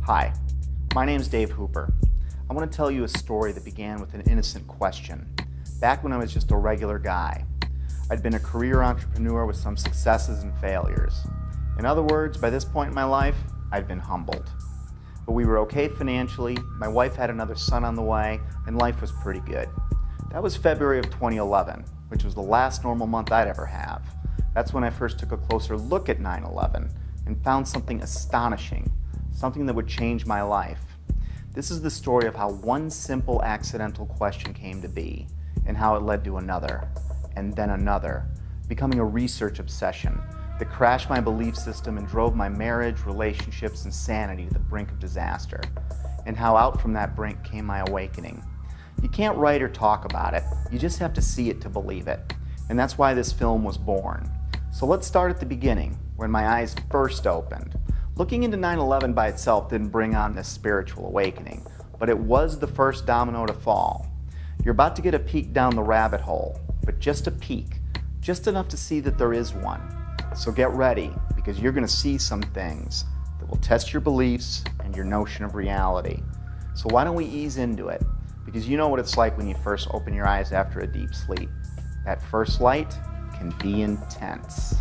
Hi, my name's Dave Hooper. I want to tell you a story that began with an innocent question. Back when I was just a regular guy, I'd been a career entrepreneur with some successes and failures. In other words, by this point in my life, I'd been humbled. But we were okay financially, my wife had another son on the way, and life was pretty good. That was February of 2011, which was the last normal month I'd ever have. That's when I first took a closer look at 9/11 and found something astonishing. Something that would change my life. This is the story of how one simple accidental question came to be, and how it led to another, and then another, becoming a research obsession that crashed my belief system and drove my marriage, relationships, and sanity to the brink of disaster, and how out from that brink came my awakening. You can't write or talk about it, you just have to see it to believe it, and that's why this film was born. So let's start at the beginning, when my eyes first opened. Looking into 9/11 by itself didn't bring on this spiritual awakening, but it was the first domino to fall. You're about to get a peek down the rabbit hole, but just a peek, just enough to see that there is one. So get ready, because you're going to see some things that will test your beliefs and your notion of reality. So why don't we ease into it? Because you know what it's like when you first open your eyes after a deep sleep. That first light can be intense.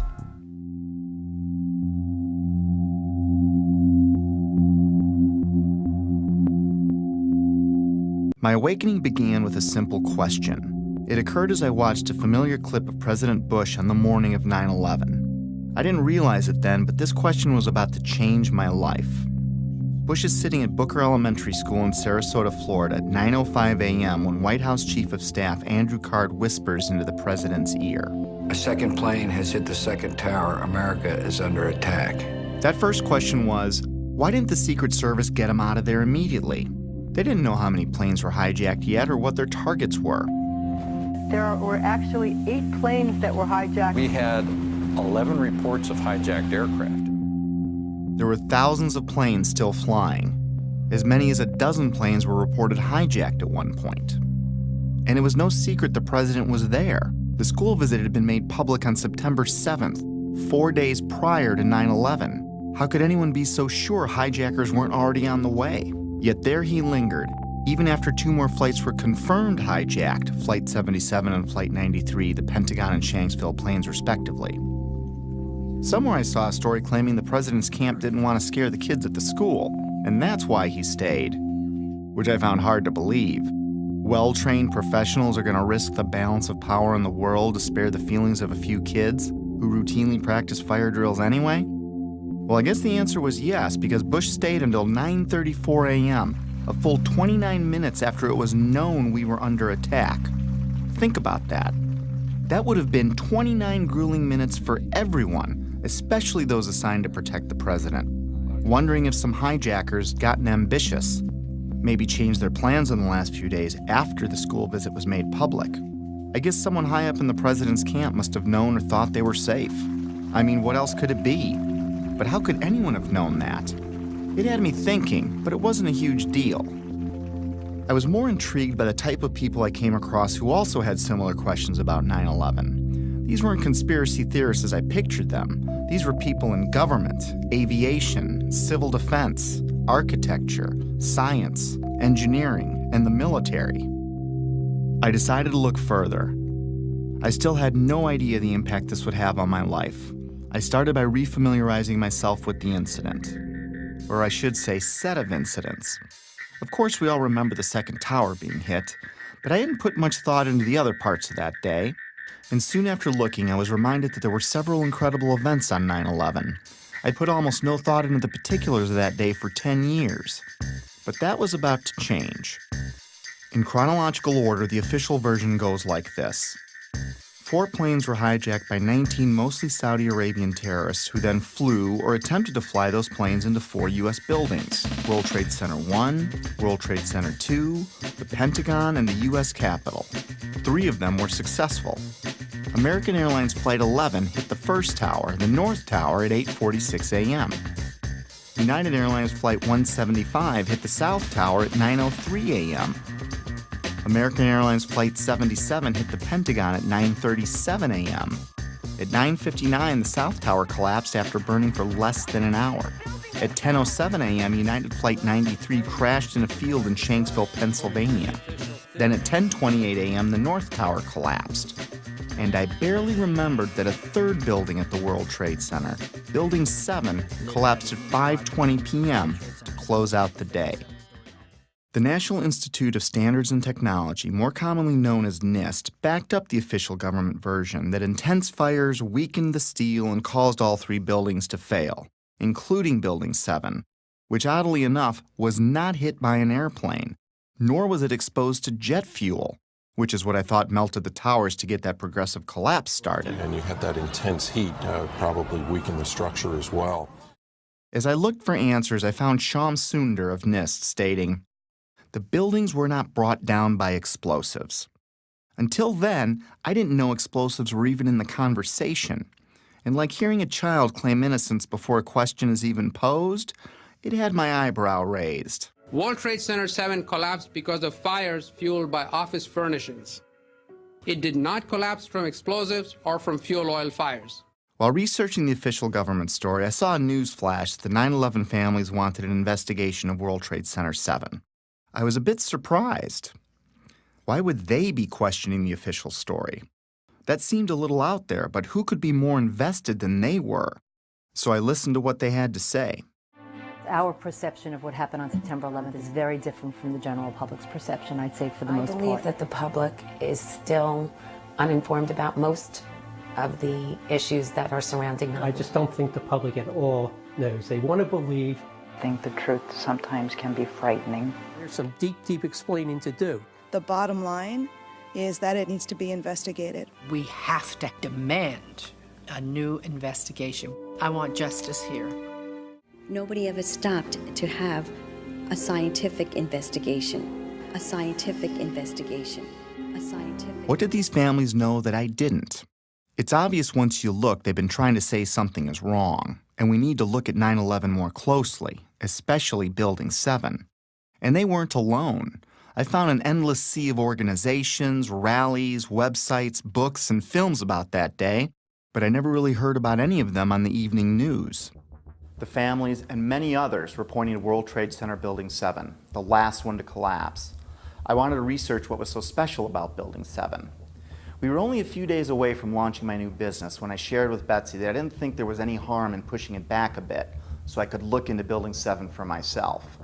My awakening began with a simple question. It occurred as I watched a familiar clip of President Bush on the morning of 9/11. I didn't realize it then, but this question was about to change my life. Bush is sitting at Booker Elementary School in Sarasota, Florida at 9:05 a.m. when White House Chief of Staff Andrew Card whispers into the president's ear. A second plane has hit the second tower. America is under attack. That first question was, why didn't the Secret Service get him out of there immediately? They didn't know how many planes were hijacked yet or what their targets were. There were actually 8 planes that were hijacked. We had 11 reports of hijacked aircraft. There were thousands of planes still flying. As many as a dozen planes were reported hijacked at one point. And it was no secret the president was there. The school visit had been made public on September 7th, 4 days prior to 9/11. How could anyone be so sure hijackers weren't already on the way? Yet there he lingered, even after 2 more flights were confirmed hijacked, Flight 77 and Flight 93, the Pentagon and Shanksville planes respectively. Somewhere I saw a story claiming the president's camp didn't want to scare the kids at the school, and that's why he stayed, which I found hard to believe. Well-trained professionals are going to risk the balance of power in the world to spare the feelings of a few kids who routinely practice fire drills anyway? Well, I guess the answer was yes, because Bush stayed until 9:34 a.m., a full 29 minutes after it was known we were under attack. Think about that. That would have been 29 grueling minutes for everyone, especially those assigned to protect the president, wondering if some hijackers gotten ambitious, maybe changed their plans in the last few days after the school visit was made public. I guess someone high up in the president's camp must have known or thought they were safe. I mean, what else could it be? But how could anyone have known that? It had me thinking, but it wasn't a huge deal. I was more intrigued by the type of people I came across who also had similar questions about 9/11. These weren't conspiracy theorists as I pictured them. These were people in government, aviation, civil defense, architecture, science, engineering, and the military. I decided to look further. I still had no idea the impact this would have on my life. I started by refamiliarizing myself with the incident, or I should say set of incidents. Of course, we all remember the second tower being hit, but I hadn't put much thought into the other parts of that day. And soon after looking, I was reminded that there were several incredible events on 9/11. I put almost no thought into the particulars of that day for 10 years. But that was about to change. In chronological order, the official version goes like this. 4 planes were hijacked by 19 mostly Saudi Arabian terrorists who then flew or attempted to fly those planes into 4 U.S. buildings: World Trade Center 1, World Trade Center 2, the Pentagon, and the U.S. Capitol. 3 of them were successful. American Airlines Flight 11 hit the first tower, the North Tower, at 8:46 a.m. United Airlines Flight 175 hit the South Tower at 9:03 a.m. American Airlines Flight 77 hit the Pentagon at 9:37 a.m. At 9:59, the South Tower collapsed after burning for less than an hour. At 10:07 a.m., United Flight 93 crashed in a field in Shanksville, Pennsylvania. Then at 10:28 a.m., the North Tower collapsed. And I barely remembered that a third building at the World Trade Center, Building 7, collapsed at 5:20 p.m. to close out the day. The National Institute of Standards and Technology, more commonly known as NIST, backed up the official government version that intense fires weakened the steel and caused all 3 buildings to fail, including Building 7, which oddly enough was not hit by an airplane, nor was it exposed to jet fuel, which is what I thought melted the towers to get that progressive collapse started. And you had that intense heat probably weakened the structure as well. As I looked for answers, I found Shyam Sunder of NIST stating, "The buildings were not brought down by explosives. Until then, I didn't know explosives were even in the conversation. And like hearing a child claim innocence before a question is even posed, it had my eyebrow raised." World Trade Center 7 collapsed because of fires fueled by office furnishings. It did not collapse from explosives or from fuel oil fires. While researching the official government story, I saw a news flash that the 9/11 families wanted an investigation of World Trade Center 7. I was a bit surprised. Why would they be questioning the official story? That seemed a little out there, but who could be more invested than they were? So I listened to what they had to say. Our perception of what happened on September 11th is very different from the general public's perception, I'd say, for the most part. I believe that the public is still uninformed about most of the issues that are surrounding them. I just don't think the public at all knows. They want to believe. I think the truth sometimes can be frightening. There's some deep, deep explaining to do. The bottom line is that it needs to be investigated. We have to demand a new investigation. I want justice here. Nobody ever stopped to have a scientific investigation. A scientific investigation. A scientific... What did these families know that I didn't? It's obvious once you look, they've been trying to say something is wrong, and we need to look at 9/11 more closely, especially Building 7. And they weren't alone. I found an endless sea of organizations, rallies, websites, books, and films about that day, but I never really heard about any of them on the evening news. The families and many others were pointing to World Trade Center Building 7, the last one to collapse. I wanted to research what was so special about Building 7. We were only a few days away from launching my new business when I shared with Betsy that I didn't think there was any harm in pushing it back a bit so I could look into Building 7 for myself.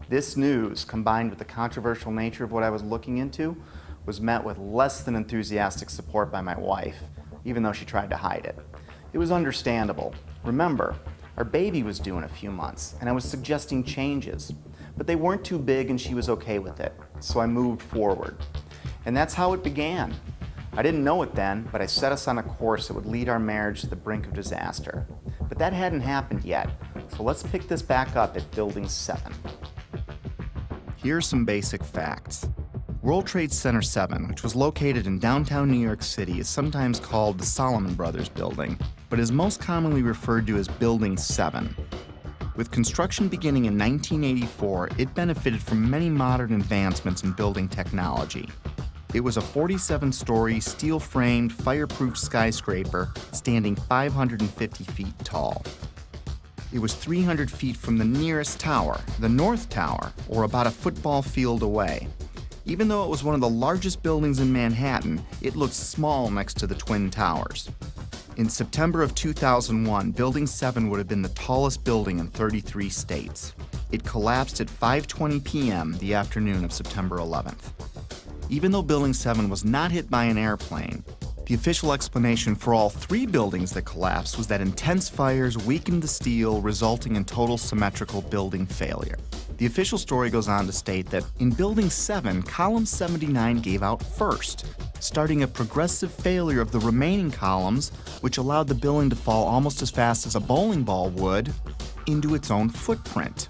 This news, combined with the controversial nature of what I was looking into, was met with less than enthusiastic support by my wife, even though she tried to hide it. It was understandable. Remember, our baby was due in a few months, and I was suggesting changes, but they weren't too big and she was okay with it, so I moved forward. And that's how it began. I didn't know it then, but I set us on a course that would lead our marriage to the brink of disaster. But that hadn't happened yet, so let's pick this back up at Building 7. Here are some basic facts. World Trade Center 7, which was located in downtown New York City, is sometimes called the Salomon Brothers Building, but is most commonly referred to as Building 7. With construction beginning in 1984, it benefited from many modern advancements in building technology. It was a 47-story, steel-framed, fireproof skyscraper standing 550 feet tall. It was 300 feet from the nearest tower, the North Tower, or about a football field away. Even though it was one of the largest buildings in Manhattan, it looked small next to the Twin Towers. In September of 2001, Building 7 would have been the tallest building in 33 states. It collapsed at 5:20 p.m. the afternoon of September 11th. Even though Building 7 was not hit by an airplane, The official explanation for all 3 buildings that collapsed was that intense fires weakened the steel, resulting in total symmetrical building failure. The official story goes on to state that in Building 7, column 79 gave out first, starting a progressive failure of the remaining columns, which allowed the building to fall almost as fast as a bowling ball would into its own footprint.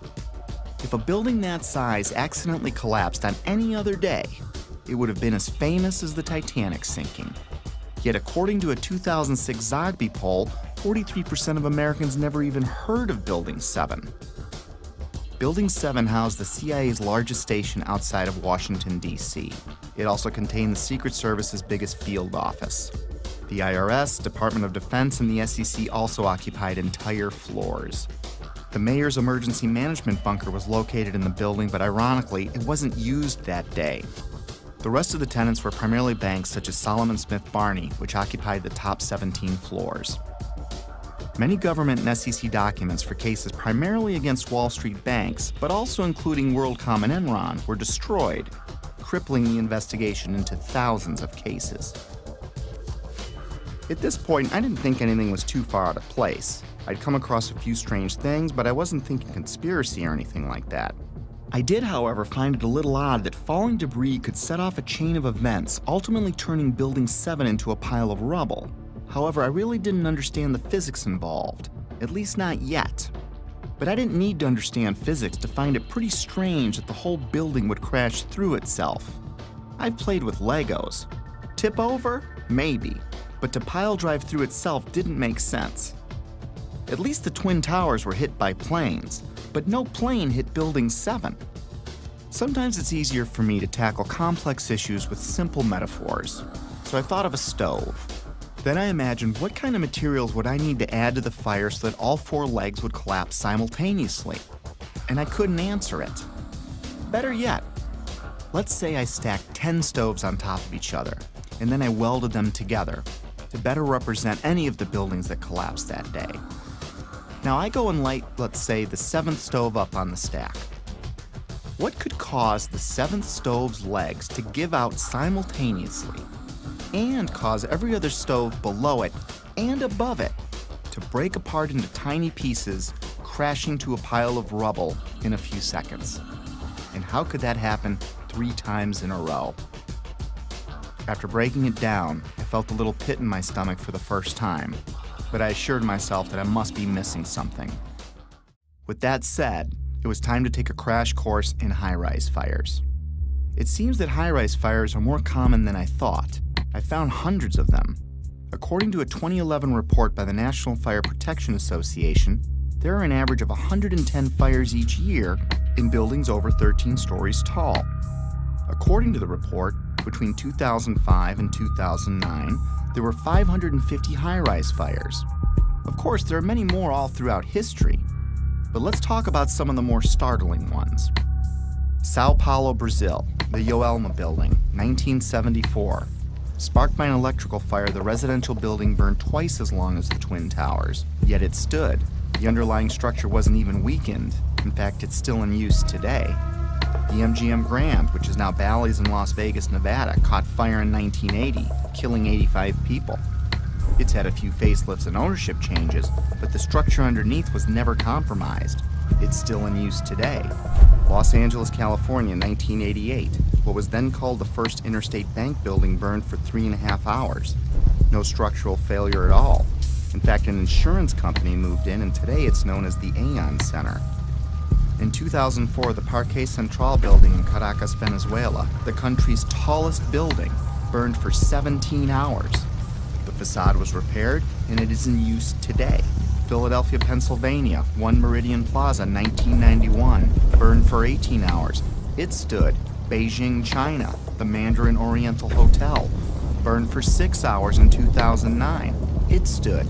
If a building that size accidentally collapsed on any other day, it would have been as famous as the Titanic sinking. Yet according to a 2006 Zogby poll, 43% of Americans never even heard of Building 7. Building 7 housed the CIA's largest station outside of Washington, D.C. It also contained the Secret Service's biggest field office. The IRS, Department of Defense, and the SEC also occupied entire floors. The mayor's emergency management bunker was located in the building, but ironically, it wasn't used that day. The rest of the tenants were primarily banks such as Solomon Smith Barney, which occupied the top 17 floors. Many government and SEC documents for cases primarily against Wall Street banks, but also including WorldCom and Enron, were destroyed, crippling the investigation into thousands of cases. At this point, I didn't think anything was too far out of place. I'd come across a few strange things, but I wasn't thinking conspiracy or anything like that. I did, however, find it a little odd that falling debris could set off a chain of events, ultimately turning Building 7 into a pile of rubble. However, I really didn't understand the physics involved, at least not yet. But I didn't need to understand physics to find it pretty strange that the whole building would crash through itself. I've played with Legos. Tip over? Maybe. But to pile drive through itself didn't make sense. At least the Twin Towers were hit by planes, but no plane hit Building 7. Sometimes it's easier for me to tackle complex issues with simple metaphors, so I thought of a stove. Then I imagined what kind of materials would I need to add to the fire so that all 4 legs would collapse simultaneously, and I couldn't answer it. Better yet, let's say I stacked 10 stoves on top of each other, and then I welded them together to better represent any of the buildings that collapsed that day. Now I go and light, let's say, the 7th stove up on the stack. What could cause the 7th stove's legs to give out simultaneously and cause every other stove below it and above it to break apart into tiny pieces, crashing to a pile of rubble in a few seconds? And how could that happen 3 times in a row? After breaking it down, I felt a little pit in my stomach for the first time, but I assured myself that I must be missing something. With that said, it was time to take a crash course in high-rise fires. It seems that high-rise fires are more common than I thought. I found hundreds of them. According to a 2011 report by the National Fire Protection Association, there are an average of 110 fires each year in buildings over 13 stories tall. According to the report, between 2005 and 2009, there were 550 high-rise fires. Of course, there are many more all throughout history, but let's talk about some of the more startling ones. Sao Paulo, Brazil, the Joelma building, 1974. Sparked by an electrical fire, the residential building burned twice as long as the Twin Towers, yet it stood. The underlying structure wasn't even weakened. In fact, it's still in use today. The MGM Grand, which is now Bally's in Las Vegas, Nevada, caught fire in 1980, killing 85 people. It's had a few facelifts and ownership changes, but the structure underneath was never compromised. It's still in use today. Los Angeles, California, 1988. What was then called the First Interstate Bank building burned for 3.5 hours. No structural failure at all. In fact, an insurance company moved in, and today it's known as the Aon Center. In 2004, the Parque Central building in Caracas, Venezuela, the country's tallest building, burned for 17 hours. The facade was repaired, and it is in use today. Philadelphia, Pennsylvania, One Meridian Plaza, 1991, burned for 18 hours. It stood. Beijing, China, the Mandarin Oriental Hotel, burned for 6 hours in 2009. It stood.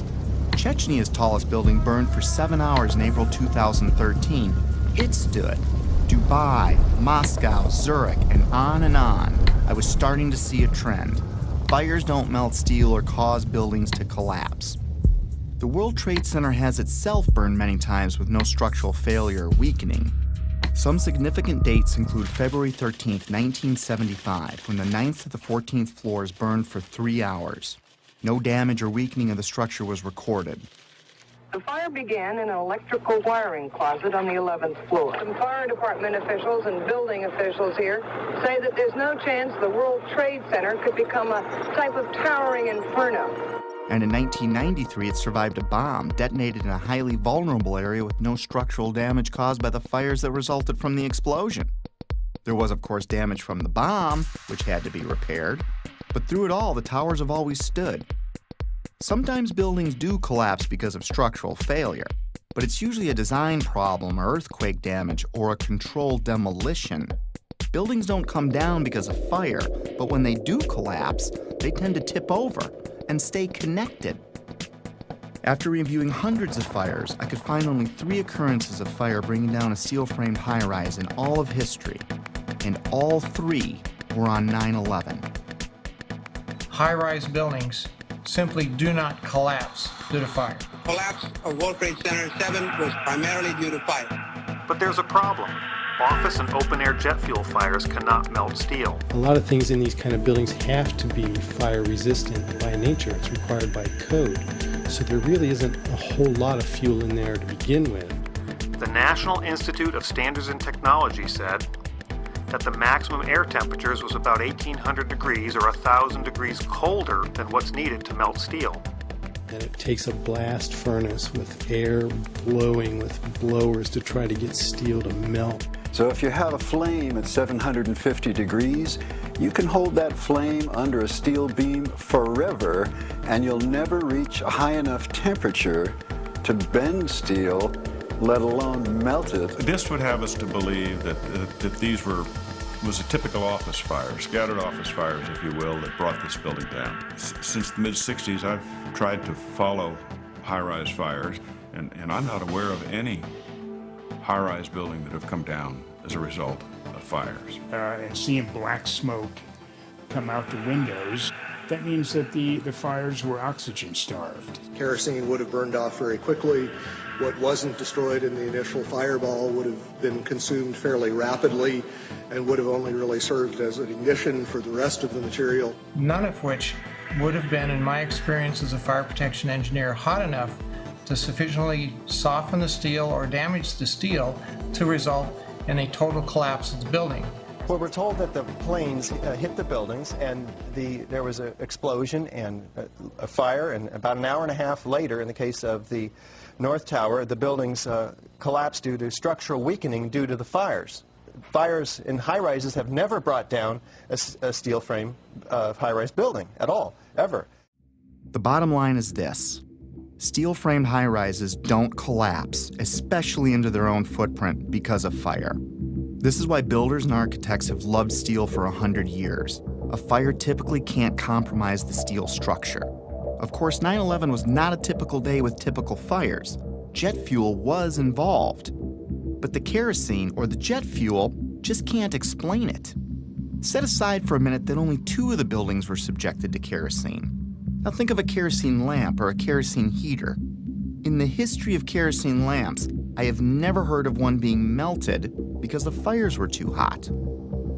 Chechny's tallest building burned for 7 hours in April 2013. It stood. Dubai, Moscow, Zurich, and on and on. I was starting to see a trend. Fires don't melt steel or cause buildings to collapse. The World Trade Center has itself burned many times with no structural failure or weakening. Some significant dates include February 13, 1975, when the 9th to the 14th floors burned for 3 hours. No damage or weakening of the structure was recorded. The fire began in an electrical wiring closet on the 11th floor. Some fire department officials and building officials here say that there's no chance the World Trade Center could become a type of towering inferno. And in 1993, it survived a bomb detonated in a highly vulnerable area with no structural damage caused by the fires that resulted from the explosion. There was, of course, damage from the bomb, which had to be repaired. But through it all, the towers have always stood. Sometimes buildings do collapse because of structural failure, but it's usually a design problem or earthquake damage or a controlled demolition. Buildings don't come down because of fire, but when they do collapse, they tend to tip over and stay connected. After reviewing hundreds of fires, I could find only 3 occurrences of fire bringing down a steel-framed high-rise in all of history, and all 3 were on 9/11. High-rise buildings simply do not collapse due to fire. Collapse of World Trade Center 7 was primarily due to fire. But there's a problem. Office and open-air jet fuel fires cannot melt steel. A lot of things in these kind of buildings have to be fire resistant by nature. It's required by code. So there really isn't a whole lot of fuel in there to begin with. The National Institute of Standards and Technology said that the maximum air temperatures was about 1,800 degrees or 1,000 degrees colder than what's needed to melt steel. And it takes a blast furnace with air blowing with blowers to try to get steel to melt. So if you have a flame at 750 degrees, you can hold that flame under a steel beam forever, and you'll never reach a high enough temperature to bend steel, let alone melt it. This would have us to believe that these was a typical office fire, scattered office fires, if you will, that brought this building down. Since the mid-'60s, I've tried to follow high-rise fires, and I'm not aware of any high-rise building that have come down as a result of fires. And seeing black smoke come out the windows, that means that the fires were oxygen starved. Kerosene would have burned off very quickly. What wasn't destroyed in the initial fireball would have been consumed fairly rapidly and would have only really served as an ignition for the rest of the material. None of which would have been, in my experience as a fire protection engineer, hot enough to sufficiently soften the steel or damage the steel to result in a total collapse of the building. Well, we're told that the planes hit the buildings and there was an explosion and a fire, and about an hour and a half later, in the case of the North Tower, the buildings collapsed due to structural weakening due to the fires. Fires in high-rises have never brought down a steel frame high-rise building at all, ever. The bottom line is this. Steel-framed high-rises don't collapse, especially into their own footprint, because of fire. This is why builders and architects have loved steel for 100 years. A fire typically can't compromise the steel structure. Of course, 9/11 was not a typical day with typical fires. Jet fuel was involved. But the kerosene or the jet fuel just can't explain it. Set aside for a minute that only 2 of the buildings were subjected to kerosene. Now think of a kerosene lamp or a kerosene heater. In the history of kerosene lamps, I have never heard of one being melted because the fires were too hot.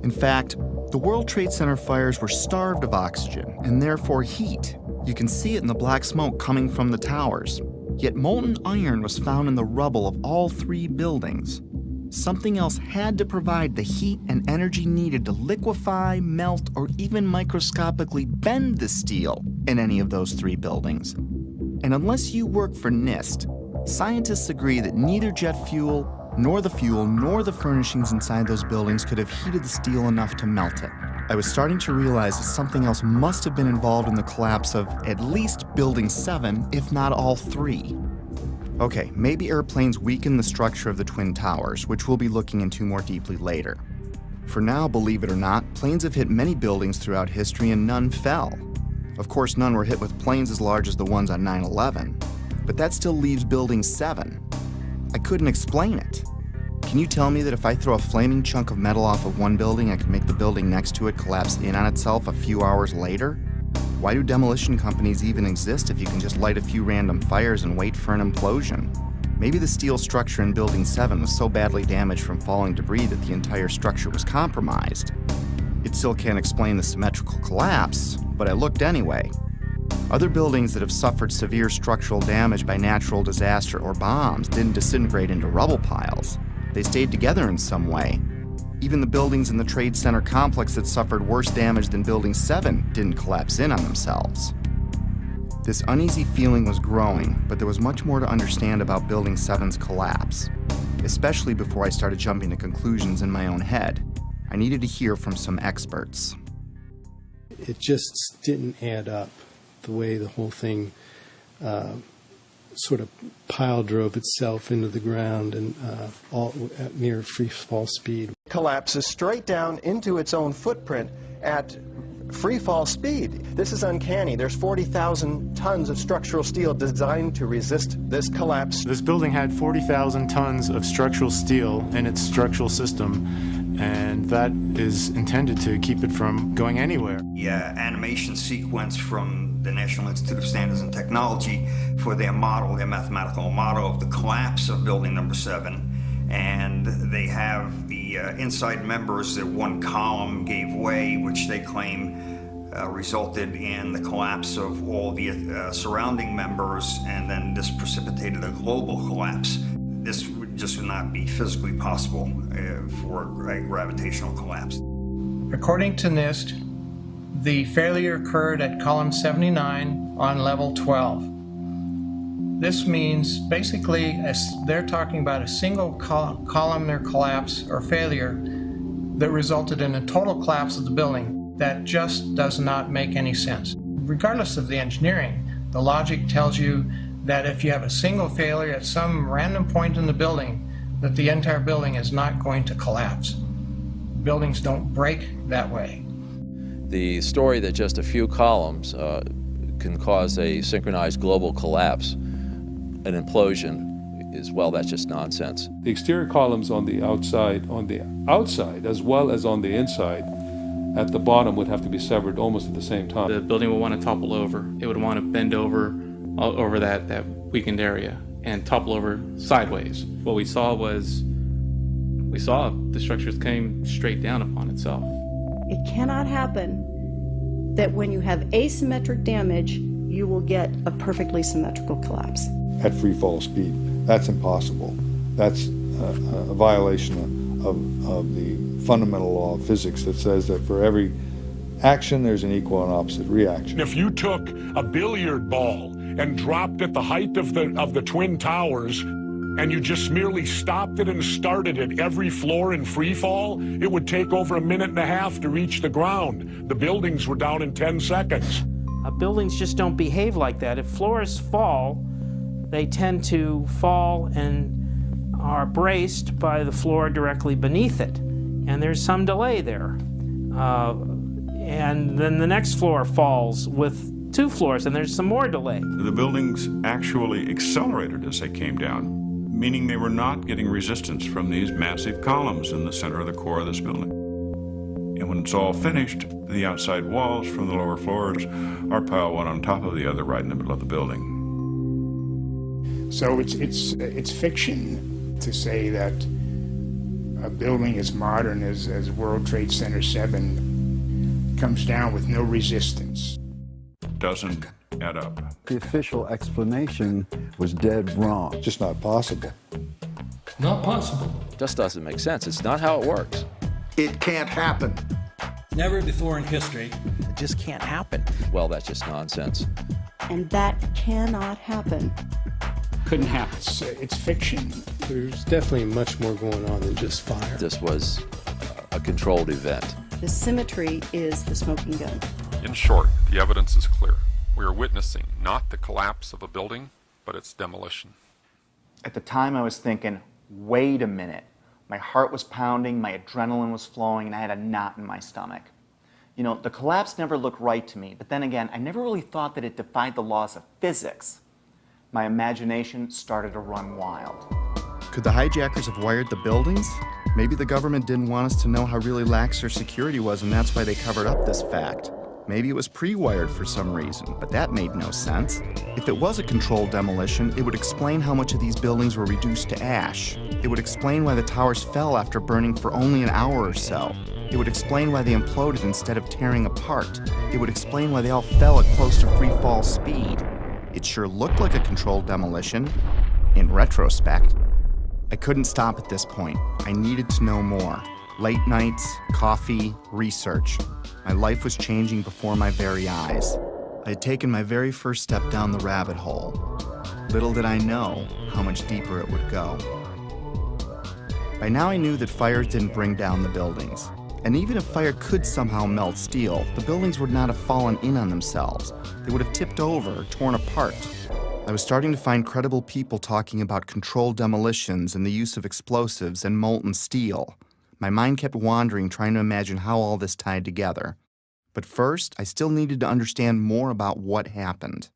In fact, the World Trade Center fires were starved of oxygen and therefore heat. You can see it in the black smoke coming from the towers. Yet molten iron was found in the rubble of all 3 buildings. Something else had to provide the heat and energy needed to liquefy, melt, or even microscopically bend the steel in any of those 3 buildings. And unless you work for NIST, scientists agree that neither jet fuel, nor the furnishings inside those buildings could have heated the steel enough to melt it. I was starting to realize that something else must have been involved in the collapse of at least Building 7, if not all 3. Okay, maybe airplanes weakened the structure of the Twin Towers, which we'll be looking into more deeply later. For now, believe it or not, planes have hit many buildings throughout history and none fell. Of course, none were hit with planes as large as the ones on 9/11, but that still leaves Building 7. I couldn't explain it. Can you tell me that if I throw a flaming chunk of metal off of one building, I can make the building next to it collapse in on itself a few hours later? Why do demolition companies even exist if you can just light a few random fires and wait for an implosion? Maybe the steel structure in Building 7 was so badly damaged from falling debris that the entire structure was compromised. It still can't explain the symmetrical collapse, but I looked anyway. Other buildings that have suffered severe structural damage by natural disaster or bombs didn't disintegrate into rubble piles. They stayed together in some way. Even the buildings in the Trade Center complex that suffered worse damage than Building 7 didn't collapse in on themselves. This uneasy feeling was growing, but there was much more to understand about Building 7's collapse, especially before I started jumping to conclusions in my own head. I needed to hear from some experts. It just didn't add up, the way the whole thing sort of pile drove itself into the ground and all at near free fall speed. Collapses straight down into its own footprint at free fall speed. This is uncanny. There's 40,000 tons of structural steel designed to resist this collapse. This building had 40,000 tons of structural steel in its structural system, and that is intended to keep it from going anywhere. The animation sequence from the National Institute of Standards and Technology for their model, their mathematical model of the collapse of Building Number 7. And they have the inside members that one column gave way, which they claim resulted in the collapse of all the surrounding members, and then this precipitated a global collapse. This would just not be physically possible for a gravitational collapse. According to NIST, the failure occurred at column 79 on level 12. This means basically they're talking about a single columnar collapse or failure that resulted in a total collapse of the building. That just does not make any sense. Regardless of the engineering, the logic tells you that if you have a single failure at some random point in the building, that the entire building is not going to collapse. Buildings don't break that way. The story that just a few columns can cause a synchronized global collapse, an implosion, is, well, that's just nonsense. The exterior columns on the outside as well as on the inside at the bottom would have to be severed almost at the same time. The building would want to topple over. It would want to bend over that weakened area and topple over sideways. What we saw the structures came straight down upon itself. It cannot happen that when you have asymmetric damage, you will get a perfectly symmetrical collapse. At free fall speed, that's impossible. That's a violation of the fundamental law of physics that says that for every action, there's an equal and opposite reaction. If you took a billiard ball and dropped at the height of the Twin Towers, and you just merely stopped it and started at every floor in free fall, it would take over 1.5 minutes to reach the ground. The buildings were down in 10 seconds. Buildings just don't behave like that. If floors fall, they tend to fall and are braced by the floor directly beneath it. And there's some delay there. And then the next floor falls with 2 floors, and there's some more delay. The buildings actually accelerated as they came down, meaning they were not getting resistance from these massive columns in the center of the core of this building. And when it's all finished, the outside walls from the lower floors are piled one on top of the other right in the middle of the building. So it's fiction to say that a building as modern as World Trade Center 7 comes down with no resistance. Doesn't add up. The official explanation was dead wrong. Just not possible. Not possible. Just doesn't make sense. It's not how it works. It can't happen. Never before in history. It just can't happen. Well, that's just nonsense. And that cannot happen. Couldn't happen. It's fiction. There's definitely much more going on than just fire. This was a controlled event. The symmetry is the smoking gun. In short, the evidence is clear. We are witnessing not the collapse of a building, but its demolition. At the time, I was thinking, wait a minute. My heart was pounding, my adrenaline was flowing, and I had a knot in my stomach. You know, the collapse never looked right to me, but then again, I never really thought that it defied the laws of physics. My imagination started to run wild. Could the hijackers have wired the buildings? Maybe the government didn't want us to know how really lax their security was, and that's why they covered up this fact. Maybe it was pre-wired for some reason, but that made no sense. If it was a controlled demolition, it would explain how much of these buildings were reduced to ash. It would explain why the towers fell after burning for only an hour or so. It would explain why they imploded instead of tearing apart. It would explain why they all fell at close to free fall speed. It sure looked like a controlled demolition, in retrospect. I couldn't stop at this point. I needed to know more. Late nights, coffee, research. My life was changing before my very eyes. I had taken my very first step down the rabbit hole. Little did I know how much deeper it would go. By now I knew that fires didn't bring down the buildings. And even if fire could somehow melt steel, the buildings would not have fallen in on themselves. They would have tipped over or torn apart. I was starting to find credible people talking about controlled demolitions and the use of explosives and molten steel. My mind kept wandering, trying to imagine how all this tied together. But first, I still needed to understand more about what happened.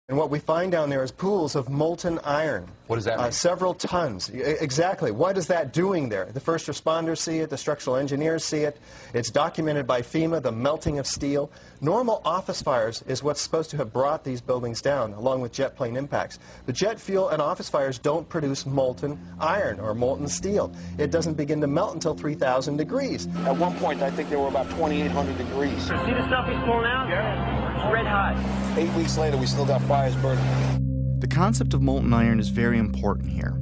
And what we find down there is pools of molten iron. What does that mean? Several tons. Exactly. What is that doing there? The first responders see it. The structural engineers see it. It's documented by FEMA, the melting of steel. Normal office fires is what's supposed to have brought these buildings down, along with jet plane impacts. But jet fuel and office fires don't produce molten iron or molten steel. It doesn't begin to melt until 3,000 degrees. At one point, I think there were about 2,800 degrees. See the stuff he's pulling out? Yeah. It's red hot. 8 weeks later, we still got fires burning. The concept of molten iron is very important here.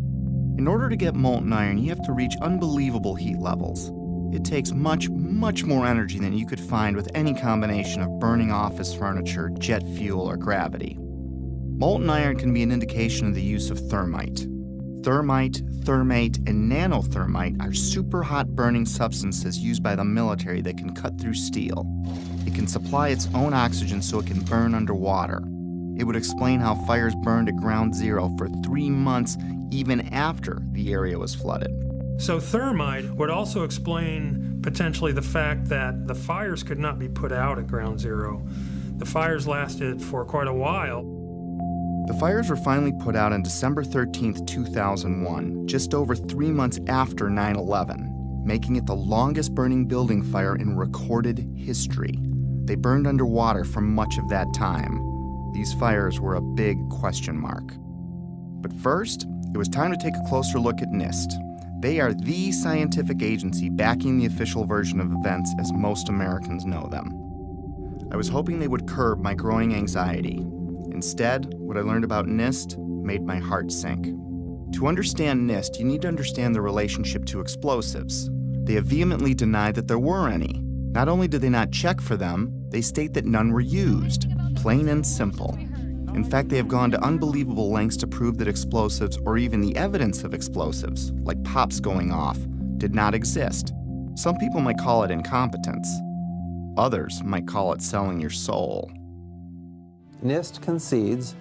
In order to get molten iron, you have to reach unbelievable heat levels. It takes much, much more energy than you could find with any combination of burning office furniture, jet fuel, or gravity. Molten iron can be an indication of the use of thermite. Thermite, thermate, and nanothermite are super hot burning substances used by the military that can cut through steel. It can supply its own oxygen so it can burn underwater. It would explain how fires burned at ground zero for 3 months even after the area was flooded. So thermite would also explain potentially the fact that the fires could not be put out at ground zero. The fires lasted for quite a while. The fires were finally put out on December 13, 2001, just over 3 months after 9/11, making it the longest burning building fire in recorded history. They burned underwater for much of that time. These fires were a big question mark. But first, it was time to take a closer look at NIST. They are the scientific agency backing the official version of events as most Americans know them. I was hoping they would curb my growing anxiety. Instead, what I learned about NIST made my heart sink. To understand NIST, you need to understand the relationship to explosives. They have vehemently denied that there were any. Not only did they not check for them, they state that none were used. Plain and simple. In fact, they have gone to unbelievable lengths to prove that explosives, or even the evidence of explosives, like pops going off, did not exist. Some people might call it incompetence. Others might call it selling your soul. NIST concedes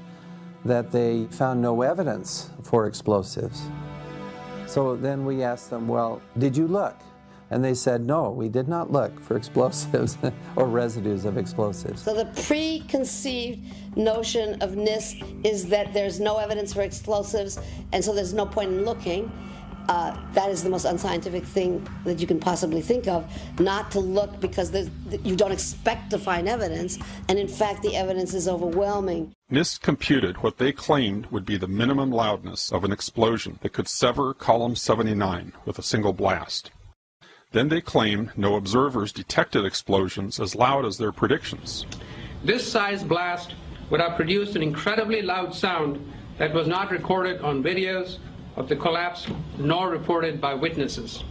that they found no evidence for explosives. So then we asked them, well, did you look? And they said, no, we did not look for explosives or residues of explosives. So the preconceived notion of NIST is that there's no evidence for explosives, and so there's no point in looking. That is the most unscientific thing that you can possibly think of, not to look because you don't expect to find evidence, and in fact the evidence is overwhelming. NIST computed what they claimed would be the minimum loudness of an explosion that could sever column 79 with a single blast. Then they claimed no observers detected explosions as loud as their predictions. This size blast would have produced an incredibly loud sound that was not recorded on videos of the collapse nor reported by witnesses.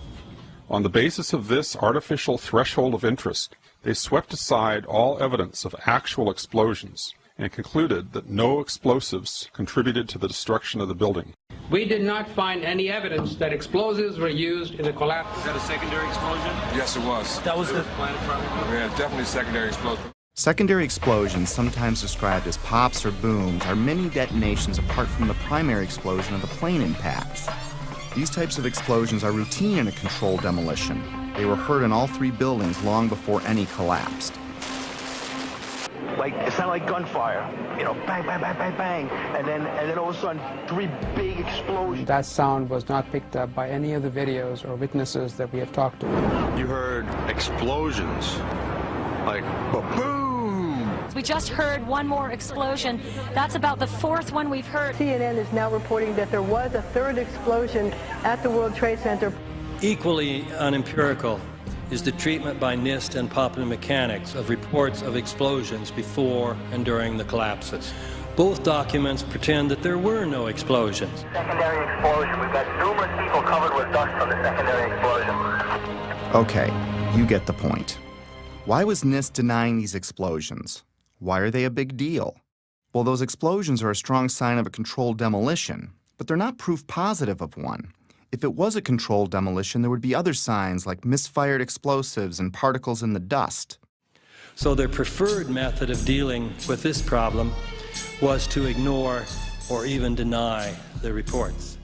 On the basis of this artificial threshold of interest, they swept aside all evidence of actual explosions and concluded that no explosives contributed to the destruction of the building. We did not find any evidence that explosives were used in the collapse. Is that a secondary explosion? Yes, it was. That was the Yeah, definitely secondary explosion. Secondary explosions, sometimes described as pops or booms, are mini detonations apart from the primary explosion of the plane impacts. These types of explosions are routine in a controlled demolition. They were heard in all 3 buildings long before any collapsed. Like, it sounded like gunfire, you know, bang, bang, bang, bang, bang, and then all of a sudden, 3 big explosions. That sound was not picked up by any of the videos or witnesses that we have talked to. You heard explosions, like boom. We just heard one more explosion. That's about the 4th one we've heard. CNN is now reporting that there was a 3rd explosion at the World Trade Center. Equally unempirical is the treatment by NIST and Popular Mechanics of reports of explosions before and during the collapses. Both documents pretend that there were no explosions. Secondary explosion. We've got numerous people covered with dust from the secondary explosion. Okay, you get the point. Why was NIST denying these explosions? Why are they a big deal? Well, those explosions are a strong sign of a controlled demolition, but they're not proof positive of one. If it was a controlled demolition, there would be other signs like misfired explosives and particles in the dust. So their preferred method of dealing with this problem was to ignore or even deny the reports.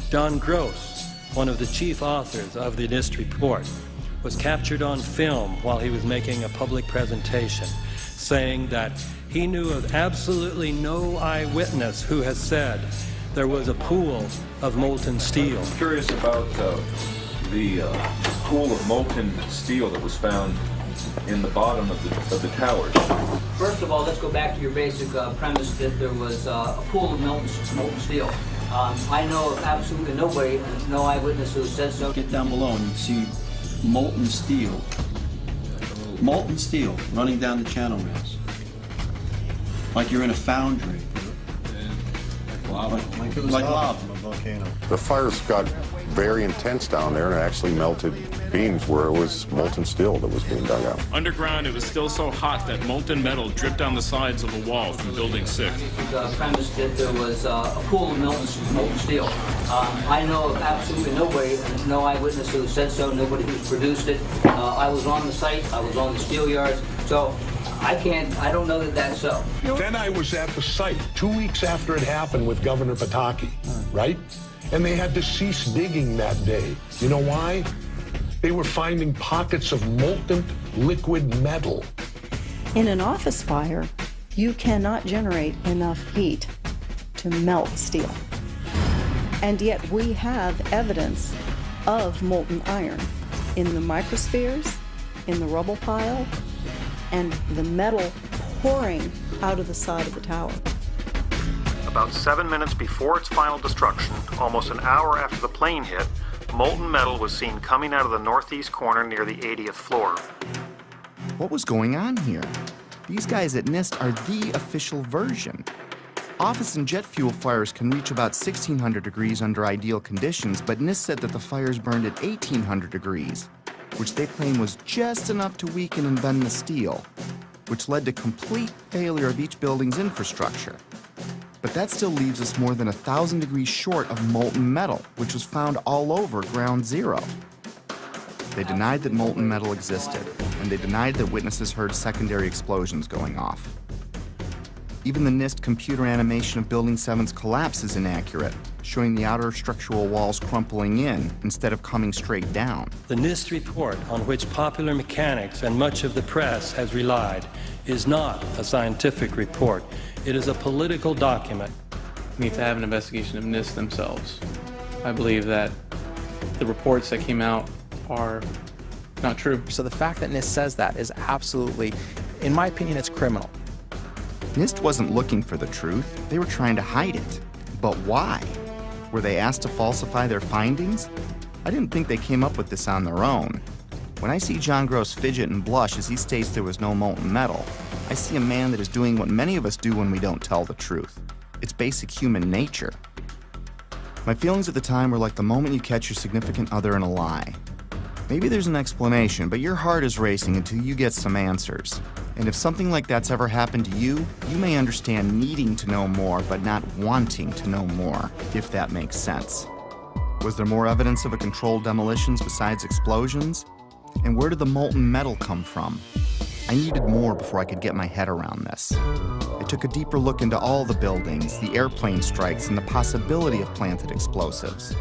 John Gross, one of the chief authors of the NIST report, was captured on film while he was making a public presentation, saying that he knew of absolutely no eyewitness who has said there was a pool of molten steel. I'm curious about the pool of molten steel that was found in the bottom of the towers. First of all, let's go back to your basic premise that there was a pool of molten steel. I know of absolutely nobody, no eyewitness who said so. Get down below and you see molten steel running down the channel rails. Like you're in a foundry. Like lava. The fires got very intense down there and it actually melted beams where it was molten steel that was being dug out. Underground, it was still so hot that molten metal dripped down the sides of the wall from Building 6. The premise that there was a pool of molten steel. I know of absolutely nobody, no eyewitness who said so, nobody who's produced it. I was on the site, I was on the steel yards, so I don't know that that's so. Then I was at the site 2 weeks after it happened with Governor Pataki, right? And they had to cease digging that day. You know why? They were finding pockets of molten liquid metal. In an office fire, you cannot generate enough heat to melt steel. And yet we have evidence of molten iron in the microspheres, in the rubble pile, and the metal pouring out of the side of the tower. About 7 minutes before its final destruction, almost an hour after the plane hit, molten metal was seen coming out of the northeast corner near the 80th floor. What was going on here? These guys at NIST are the official version. Office and jet fuel fires can reach about 1,600 degrees under ideal conditions, but NIST said that the fires burned at 1,800 degrees, which they claim was just enough to weaken and bend the steel, which led to complete failure of each building's infrastructure. But that still leaves us more than 1,000 degrees short of molten metal, which was found all over Ground Zero. They denied that molten metal existed, and they denied that witnesses heard secondary explosions going off. Even the NIST computer animation of Building 7's collapse is inaccurate, showing the outer structural walls crumpling in instead of coming straight down. The NIST report, on which Popular Mechanics and much of the press has relied, is not a scientific report. It is a political document. We need to have an investigation of NIST themselves. I believe that the reports that came out are not true. So the fact that NIST says that is absolutely, in my opinion, it's criminal. NIST wasn't looking for the truth. They were trying to hide it. But why? Were they asked to falsify their findings? I didn't think they came up with this on their own. When I see John Gross fidget and blush as he states there was no molten metal, I see a man that is doing what many of us do when we don't tell the truth. It's basic human nature. My feelings at the time were like the moment you catch your significant other in a lie. Maybe there's an explanation, but your heart is racing until you get some answers. And if something like that's ever happened to you, you may understand needing to know more, but not wanting to know more, if that makes sense. Was there more evidence of a controlled demolitions besides explosions? And where did the molten metal come from? I needed more before I could get my head around this. I took a deeper look into all the buildings, the airplane strikes, and the possibility of planted explosives.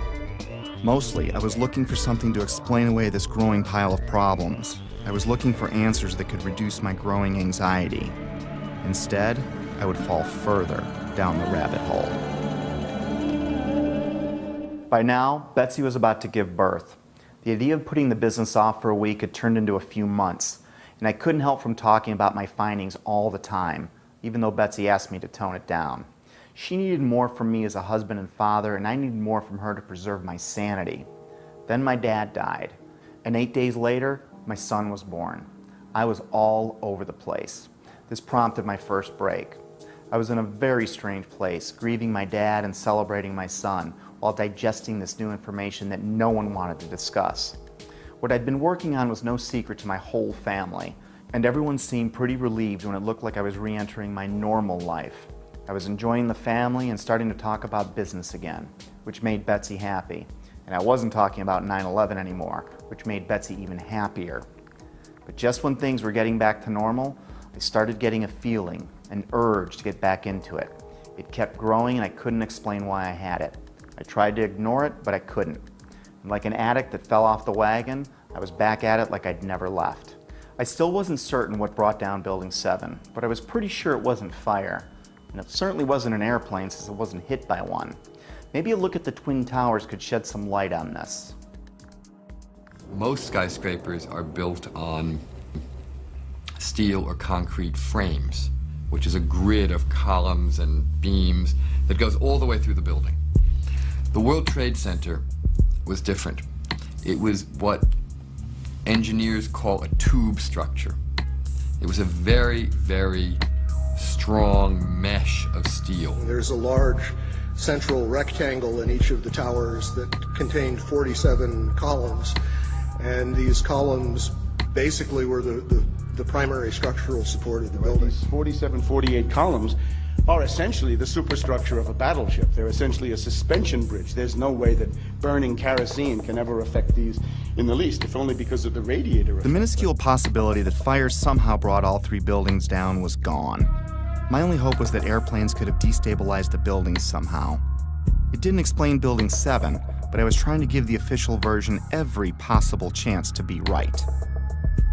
Mostly, I was looking for something to explain away this growing pile of problems. I was looking for answers that could reduce my growing anxiety. Instead, I would fall further down the rabbit hole. By now, Betsy was about to give birth. The idea of putting the business off for a week had turned into a few months, and I couldn't help from talking about my findings all the time, even though Betsy asked me to tone it down. She needed more from me as a husband and father, and I needed more from her to preserve my sanity. Then my dad died, and 8 days later, my son was born. I was all over the place. This prompted my first break. I was in a very strange place, grieving my dad and celebrating my son, while digesting this new information that no one wanted to discuss. What I'd been working on was no secret to my whole family, and everyone seemed pretty relieved when it looked like I was re-entering my normal life. I was enjoying the family and starting to talk about business again, which made Betsy happy. And I wasn't talking about 9/11 anymore, which made Betsy even happier. But just when things were getting back to normal, I started getting a feeling, an urge to get back into it. It kept growing and I couldn't explain why I had it. I tried to ignore it, but I couldn't. And like an addict that fell off the wagon, I was back at it like I'd never left. I still wasn't certain what brought down Building 7, but I was pretty sure it wasn't fire. And it certainly wasn't an airplane since it wasn't hit by one. Maybe a look at the Twin Towers could shed some light on this. Most skyscrapers are built on steel or concrete frames, which is a grid of columns and beams that goes all the way through the building. The World Trade Center was different. It was what engineers call a tube structure. It was a very, very strong mesh of steel. There's a large central rectangle in each of the towers that contained 47 columns, and these columns basically were the primary structural support of the building. These 47, 48 columns are essentially the superstructure of a battleship. They're essentially a suspension bridge. There's no way that burning kerosene can ever affect these in the least, if only because of the radiator effect. The minuscule possibility that fire somehow brought all three buildings down was gone. My only hope was that airplanes could have destabilized the buildings somehow. It didn't explain Building 7, but I was trying to give the official version every possible chance to be right.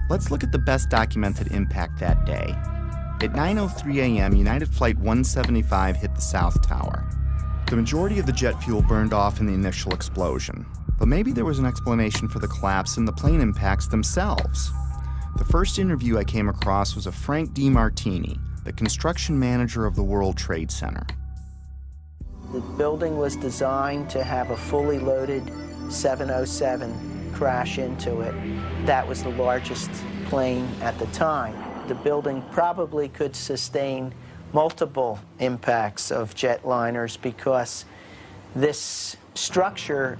Let's look at the best documented impact that day. At 9:03 a.m., United Flight 175 hit the South Tower. The majority of the jet fuel burned off in the initial explosion, but maybe there was an explanation for the collapse in the plane impacts themselves. The first interview I came across was of Frank DiMartini, the construction manager of the World Trade Center. The building was designed to have a fully loaded 707 crash into it. That was the largest plane at the time. The building probably could sustain multiple impacts of jetliners because this structure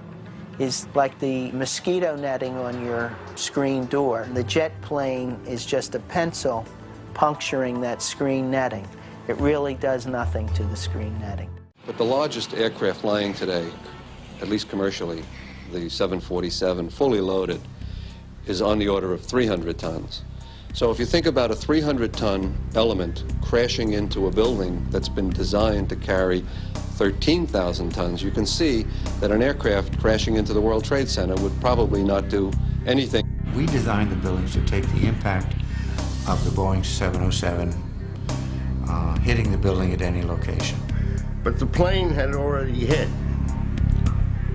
is like the mosquito netting on your screen door. The jet plane is just a pencil puncturing that screen netting. It really does nothing to the screen netting. But the largest aircraft flying today, at least commercially, the 747, fully loaded, is on the order of 300 tons. So if you think about a 300-ton element crashing into a building that's been designed to carry 13,000 tons, you can see that an aircraft crashing into the World Trade Center would probably not do anything. We designed the buildings to take the impact of the Boeing 707 hitting the building at any location. But the plane had already hit.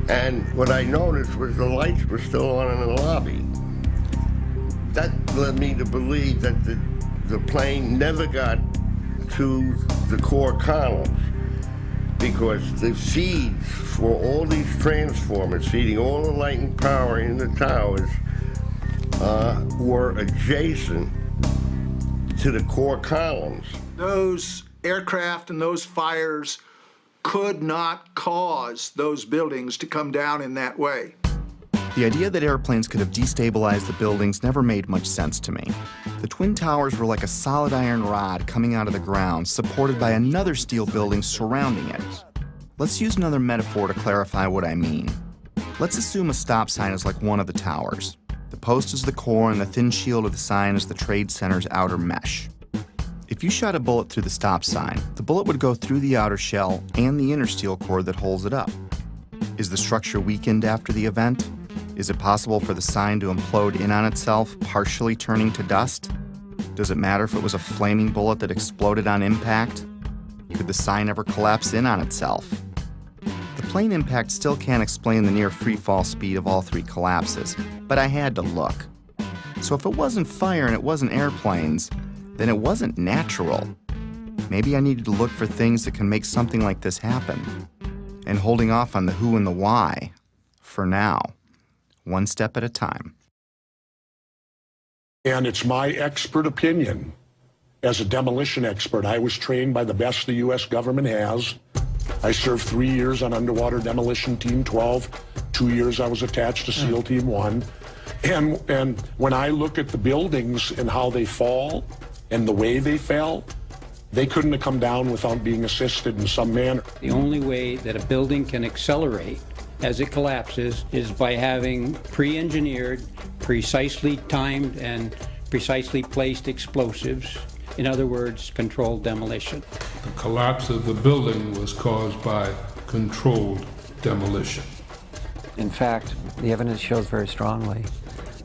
And what I noticed was the lights were still on in the lobby. That led me to believe that the plane never got to the core columns because the feeds for all these transformers feeding all the light and power in the towers were adjacent to the core columns. Those aircraft and those fires could not cause those buildings to come down in that way. The idea that airplanes could have destabilized the buildings never made much sense to me. The Twin Towers were like a solid iron rod coming out of the ground, supported by another steel building surrounding it. Let's use another metaphor to clarify what I mean. Let's assume a stop sign is like one of the towers. The post is the core and the thin shield of the sign is the Trade Center's outer mesh. If you shot a bullet through the stop sign, the bullet would go through the outer shell and the inner steel core that holds it up. Is the structure weakened after the event? Is it possible for the sign to implode in on itself, partially turning to dust? Does it matter if it was a flaming bullet that exploded on impact? Could the sign ever collapse in on itself? The plane impact still can't explain the near free-fall speed of all three collapses, but I had to look. So if it wasn't fire and it wasn't airplanes, then it wasn't natural. Maybe I needed to look for things that can make something like this happen. And holding off on the who and the why, for now, one step at a time. And it's my expert opinion, as a demolition expert, I was trained by the best the U.S. government has. I served 3 years on Underwater Demolition Team 12. 2 years I was attached to SEAL Team 1. And when I look at the buildings and how they fall and the way they fell, they couldn't have come down without being assisted in some manner. The only way that a building can accelerate as it collapses is by having pre-engineered, precisely timed, and precisely placed explosives. In other words, controlled demolition. The collapse of the building was caused by controlled demolition. In fact, the evidence shows very strongly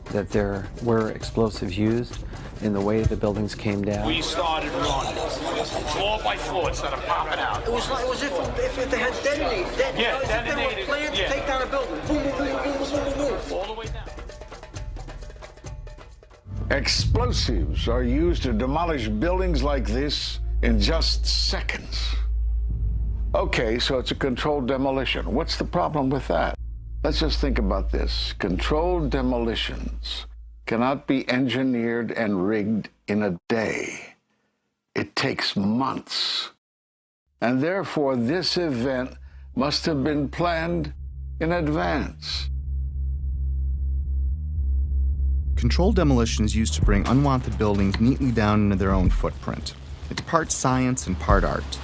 that there were explosives used in the way the buildings came down. We started running floor by floor instead of popping out. It was like if they had detonated. They were planned to take down a building. Boom, boom, boom, boom, boom, boom, boom. All the way down. Explosives are used to demolish buildings like this in just seconds. Okay, so it's a controlled demolition. What's the problem with that? Let's just think about this. Controlled demolitions cannot be engineered and rigged in a day. It takes months. And therefore, this event must have been planned in advance. Controlled demolition is used to bring unwanted buildings neatly down into their own footprint. It's part science and part art.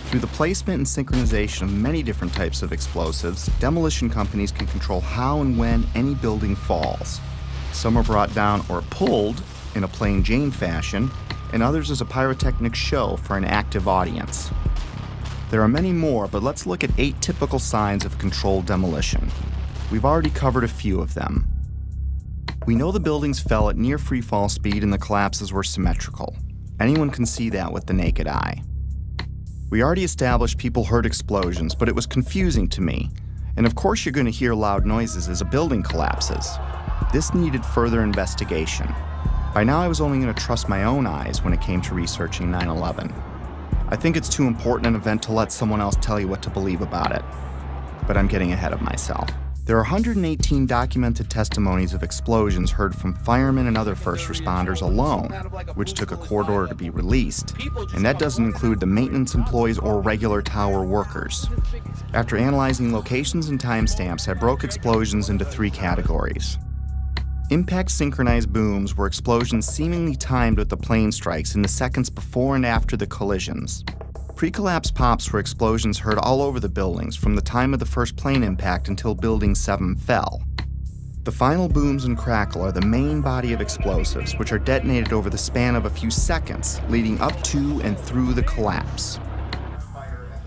Through the placement and synchronization of many different types of explosives, demolition companies can control how and when any building falls. Some are brought down or pulled in a plain Jane fashion, and others as a pyrotechnic show for an active audience. There are many more, but let's look at 8 typical signs of controlled demolition. We've already covered a few of them. We know the buildings fell at near freefall speed and the collapses were symmetrical. Anyone can see that with the naked eye. We already established people heard explosions, but it was confusing to me. And of course you're going to hear loud noises as a building collapses. This needed further investigation. By now I was only going to trust my own eyes when it came to researching 9/11. I think it's too important an event to let someone else tell you what to believe about it. But I'm getting ahead of myself. There are 118 documented testimonies of explosions heard from firemen and other first responders alone, which took a court order to be released, and that doesn't include the maintenance employees or regular tower workers. After analyzing locations and timestamps, I broke explosions into 3 categories. Impact synchronized booms were explosions seemingly timed with the plane strikes in the seconds before and after the collisions. Pre-collapse pops were explosions heard all over the buildings from the time of the first plane impact until Building 7 fell. The final booms and crackle are the main body of explosives, which are detonated over the span of a few seconds, leading up to and through the collapse.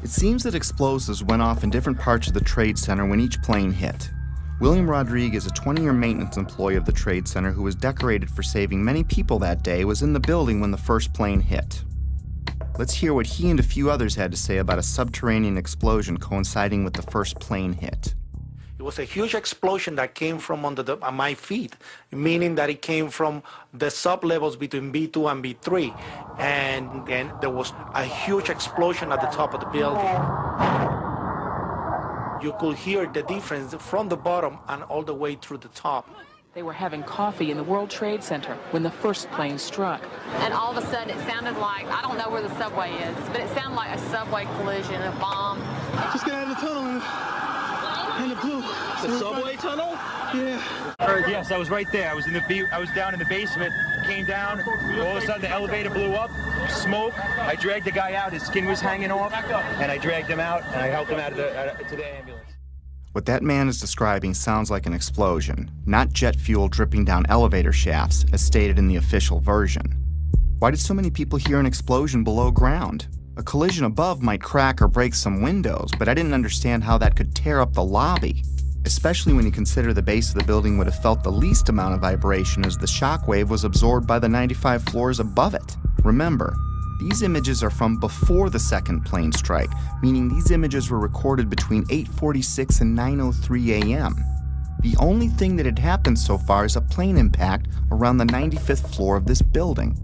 It seems that explosives went off in different parts of the Trade Center when each plane hit. William Rodriguez, a 20-year maintenance employee of the Trade Center who was decorated for saving many people that day, was in the building when the first plane hit. Let's hear what he and a few others had to say about a subterranean explosion coinciding with the first plane hit. It was a huge explosion that came from under my feet, meaning that it came from the sub-levels between B2 and B3. And then there was a huge explosion at the top of the building. You could hear the difference from the bottom and all the way through the top. They were having coffee in the World Trade Center when the first plane struck. And all of a sudden it sounded like, I don't know where the subway is, but it sounded like a subway collision, a bomb. Just got out of the tunnel and the blue. The subway tunnel? Yeah. Yes, I was right there. I was down in the basement, came down, all of a sudden the elevator blew up, smoke. I dragged the guy out, his skin was hanging off, and I dragged him out, and I helped him out to the ambulance. What that man is describing sounds like an explosion, not jet fuel dripping down elevator shafts, as stated in the official version. Why did so many people hear an explosion below ground? A collision above might crack or break some windows, but I didn't understand how that could tear up the lobby, especially when you consider the base of the building would have felt the least amount of vibration as the shockwave was absorbed by the 95 floors above it. Remember, these images are from before the second plane strike, meaning these images were recorded between 8:46 and 9:03 a.m. The only thing that had happened so far is a plane impact around the 95th floor of this building.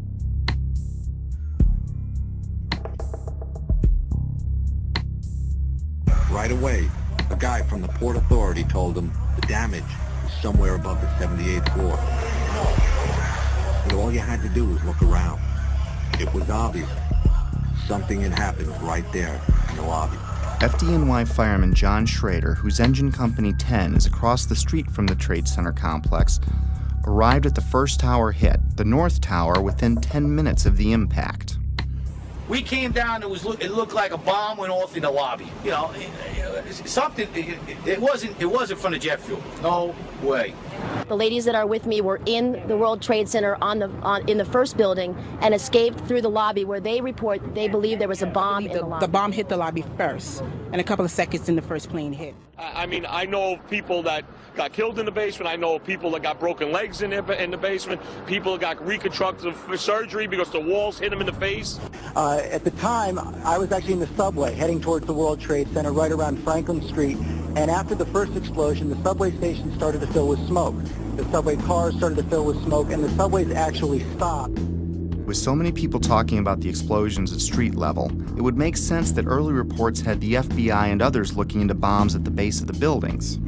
Right away, a guy from the Port Authority told him the damage was somewhere above the 78th floor. It All you had to do was look around. It was obvious. Something had happened right there in the lobby. FDNY fireman John Schrader, whose engine company 10 is across the street from the Trade Center complex, arrived at the first tower hit, the North Tower, within 10 minutes of the impact. We came down, it looked like a bomb went off in the lobby. You know, it wasn't from the jet fuel. No way. The ladies that are with me were in the World Trade Center in the first building and escaped through the lobby, where they report they believe there was a bomb in the lobby. The bomb hit the lobby first, and a couple of seconds in the first plane hit. I mean, I know of people that got killed in the basement. I know of people that got broken legs in the basement. People that got reconstructive surgery because the walls hit them in the face. At the time, I was actually in the subway heading towards the World Trade Center right around Franklin Street. And after the first explosion, the subway station started to fill with smoke. The subway cars started to fill with smoke, and the subways actually stopped. With so many people talking about the explosions at street level, it would make sense that early reports had the FBI and others looking into bombs at the base of the buildings.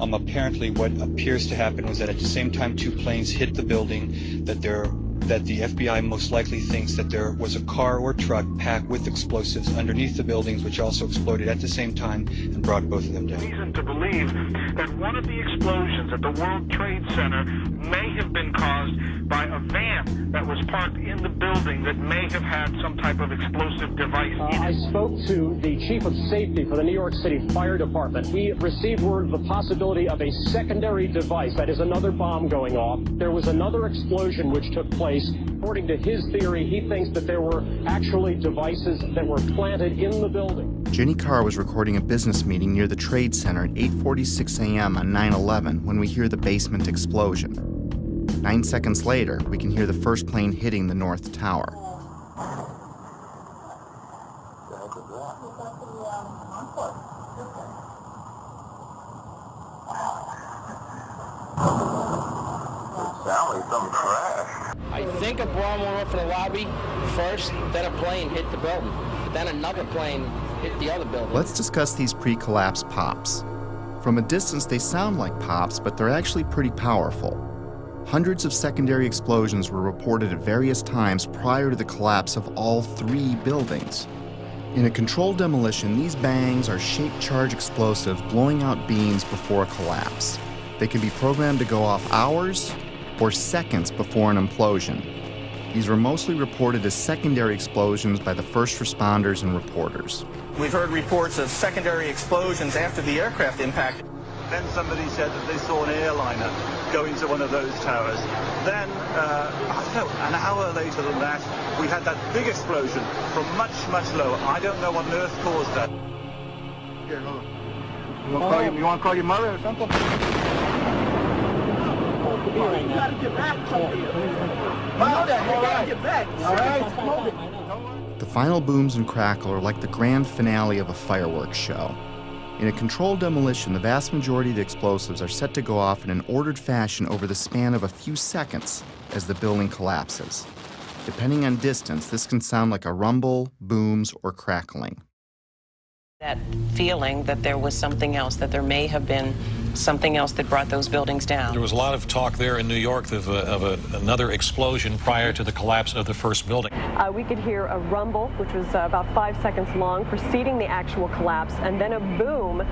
Apparently what appears to happen was that at the same time two planes hit the building, that the FBI most likely thinks that there was a car or truck packed with explosives underneath the buildings, which also exploded at the same time and brought both of them down. Reason to believe that one of the explosions at the World Trade Center may have been caused by a van that was parked in the building that may have had some type of explosive device in it. I spoke to the chief of safety for the New York City Fire Department. He received word of the possibility of a secondary device, that is another bomb going off. There was another explosion which took place. According to his theory, he thinks that there were actually devices that were planted in the building. Jenny Carr was recording a business meeting near the Trade Center at 8:46 a.m. on 9/11 when we hear the basement explosion. 9 seconds later, we can hear the first plane hitting the North Tower. I think a bomb went off in the lobby first, then a plane hit the building, then another plane hit the other building. Let's discuss these pre-collapse pops. From a distance, they sound like pops, but they're actually pretty powerful. Hundreds of secondary explosions were reported at various times prior to the collapse of all three buildings. In a controlled demolition, these bangs are shaped charge explosives blowing out beams before a collapse. They can be programmed to go off hours or seconds before an implosion. These were mostly reported as secondary explosions by the first responders and reporters. We've heard reports of secondary explosions after the aircraft impact. Then somebody said that they saw an airliner go into one of those towers. Then, I don't know, an hour later than that, we had that big explosion from much, much lower. I don't know what on earth caused that. Here, hold on. You want to call your mother or something? You gotta get back. All right. The final booms and crackle are like the grand finale of a fireworks show. In a controlled demolition, the vast majority of the explosives are set to go off in an ordered fashion over the span of a few seconds as the building collapses. Depending on distance, this can sound like a rumble, booms, or crackling. That feeling that there was something else, that there may have been something else that brought those buildings down. There was a lot of talk there in New York of another explosion prior to the collapse of the first building. We could hear a rumble, which was about 5 seconds long, preceding the actual collapse, and then a boom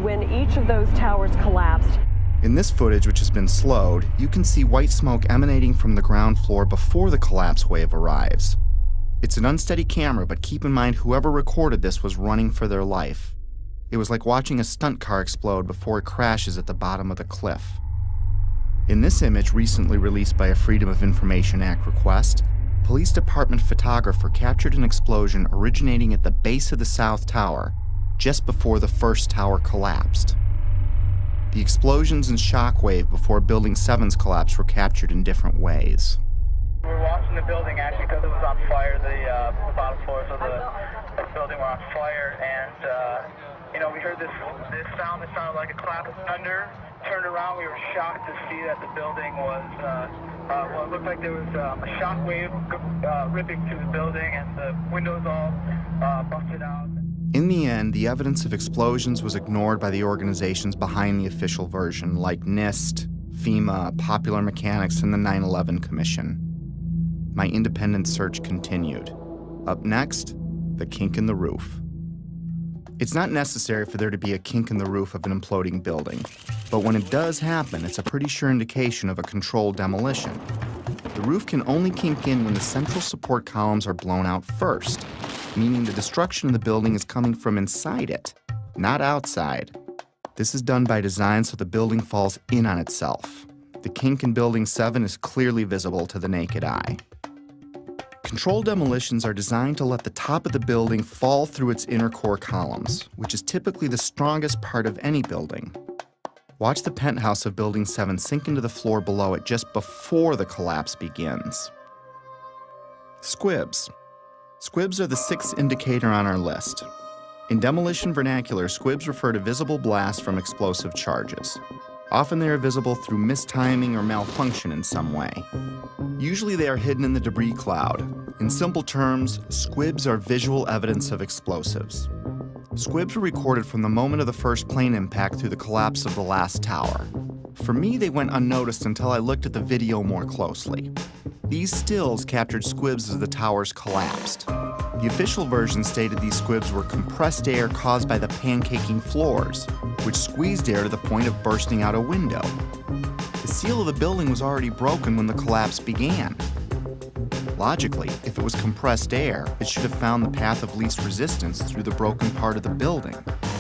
when each of those towers collapsed. In this footage, which has been slowed, you can see white smoke emanating from the ground floor before the collapse wave arrives. It's an unsteady camera, but keep in mind whoever recorded this was running for their life. It was like watching a stunt car explode before it crashes at the bottom of the cliff. In this image, recently released by a Freedom of Information Act request, police department photographer captured an explosion originating at the base of the South Tower, just before the first tower collapsed. The explosions and shockwave before Building 7's collapse were captured in different ways. We're watching the building actually because it was on fire. The bottom floors of the building were on fire, and we heard this sound that sounded like a clap of thunder. Turned around, we were shocked to see that the building was it looked like there was a shock wave ripping through the building, and the windows all busted out. In the end, the evidence of explosions was ignored by the organizations behind the official version, like NIST, FEMA, Popular Mechanics, and the 9/11 Commission. My independent search continued. Up next, the kink in the roof. It's not necessary for there to be a kink in the roof of an imploding building, but when it does happen, it's a pretty sure indication of a controlled demolition. The roof can only kink in when the central support columns are blown out first, meaning the destruction of the building is coming from inside it, not outside. This is done by design so the building falls in on itself. The kink in Building 7 is clearly visible to the naked eye. Controlled demolitions are designed to let the top of the building fall through its inner core columns, which is typically the strongest part of any building. Watch the penthouse of Building 7 sink into the floor below it just before the collapse begins. Squibs. Squibs are the sixth indicator on our list. In demolition vernacular, squibs refer to visible blasts from explosive charges. Often they are visible through mistiming or malfunction in some way. Usually they are hidden in the debris cloud. In simple terms, squibs are visual evidence of explosives. Squibs were recorded from the moment of the first plane impact through the collapse of the last tower. For me, they went unnoticed until I looked at the video more closely. These stills captured squibs as the towers collapsed. The official version stated these squibs were compressed air caused by the pancaking floors, which squeezed air to the point of bursting out a window. The seal of the building was already broken when the collapse began. Logically, if it was compressed air, it should have found the path of least resistance through the broken part of the building.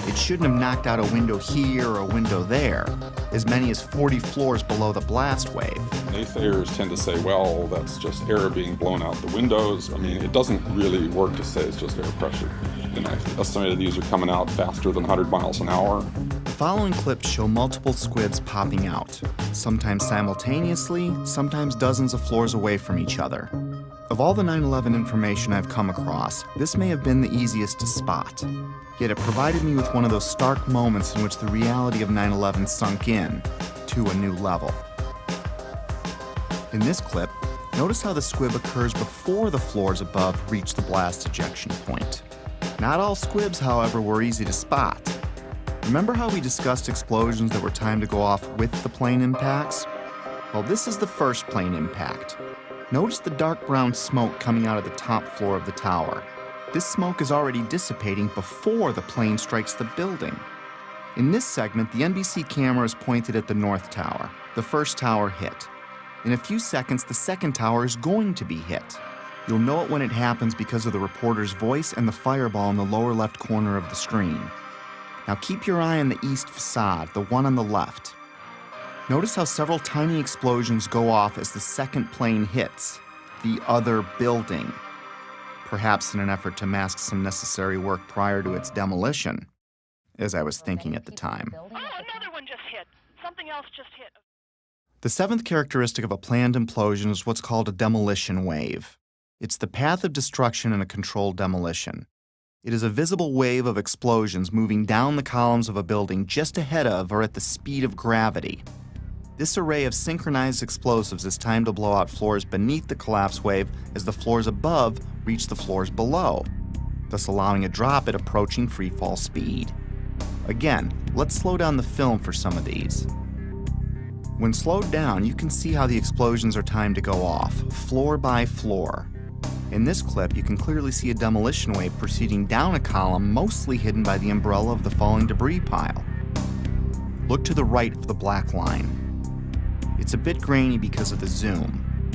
It shouldn't have knocked out a window here or a window there, as many as 40 floors below the blast wave. Naysayers tend to say, well, that's just air being blown out the windows. I mean, it doesn't really work to say it's just air pressure. And I estimated these are coming out faster than 100 miles an hour. The following clips show multiple squibs popping out, sometimes simultaneously, sometimes dozens of floors away from each other. Of all the 9/11 information I've come across, this may have been the easiest to spot. Yet it provided me with one of those stark moments in which the reality of 9/11 sunk in to a new level. In this clip, notice how the squib occurs before the floors above reach the blast ejection point. Not all squibs, however, were easy to spot. Remember how we discussed explosions that were timed to go off with the plane impacts? Well, this is the first plane impact. Notice the dark brown smoke coming out of the top floor of the tower. This smoke is already dissipating before the plane strikes the building. In this segment, the NBC camera is pointed at the north tower. The first tower hit. In a few seconds, the second tower is going to be hit. You'll know it when it happens because of the reporter's voice and the fireball in the lower left corner of the screen. Now keep your eye on the east facade, the one on the left. Notice how several tiny explosions go off as the second plane hits the other building, perhaps in an effort to mask some necessary work prior to its demolition, as I was thinking at the time. Oh, another one just hit. Something else just hit. The seventh characteristic of a planned implosion is what's called a demolition wave. It's the path of destruction in a controlled demolition. It is a visible wave of explosions moving down the columns of a building just ahead of or at the speed of gravity. This array of synchronized explosives is timed to blow out floors beneath the collapse wave as the floors above reach the floors below, thus allowing a drop at approaching freefall speed. Again, let's slow down the film for some of these. When slowed down, you can see how the explosions are timed to go off, floor by floor. In this clip, you can clearly see a demolition wave proceeding down a column mostly hidden by the umbrella of the falling debris pile. Look to the right of the black line. It's a bit grainy because of the zoom.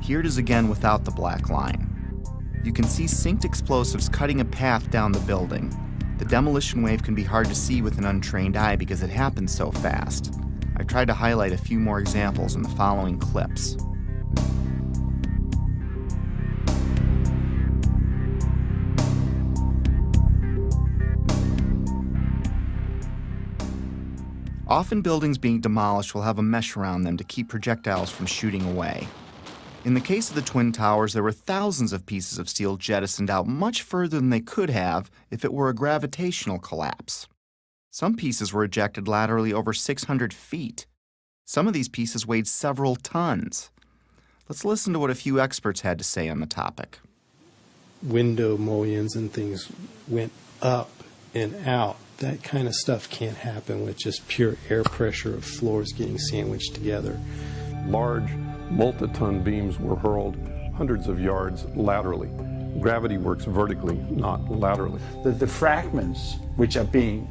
Here it is again without the black line. You can see synced explosives cutting a path down the building. The demolition wave can be hard to see with an untrained eye because it happens so fast. I tried to highlight a few more examples in the following clips. Often buildings being demolished will have a mesh around them to keep projectiles from shooting away. In the case of the Twin Towers, there were thousands of pieces of steel jettisoned out much further than they could have if it were a gravitational collapse. Some pieces were ejected laterally over 600 feet. Some of these pieces weighed several tons. Let's listen to what a few experts had to say on the topic. Window mullions and things went up and out that kind of stuff can't happen with just pure air pressure of floors getting sandwiched together. Large multi-ton beams were hurled hundreds of yards laterally. Gravity works vertically, not laterally. The fragments which are being,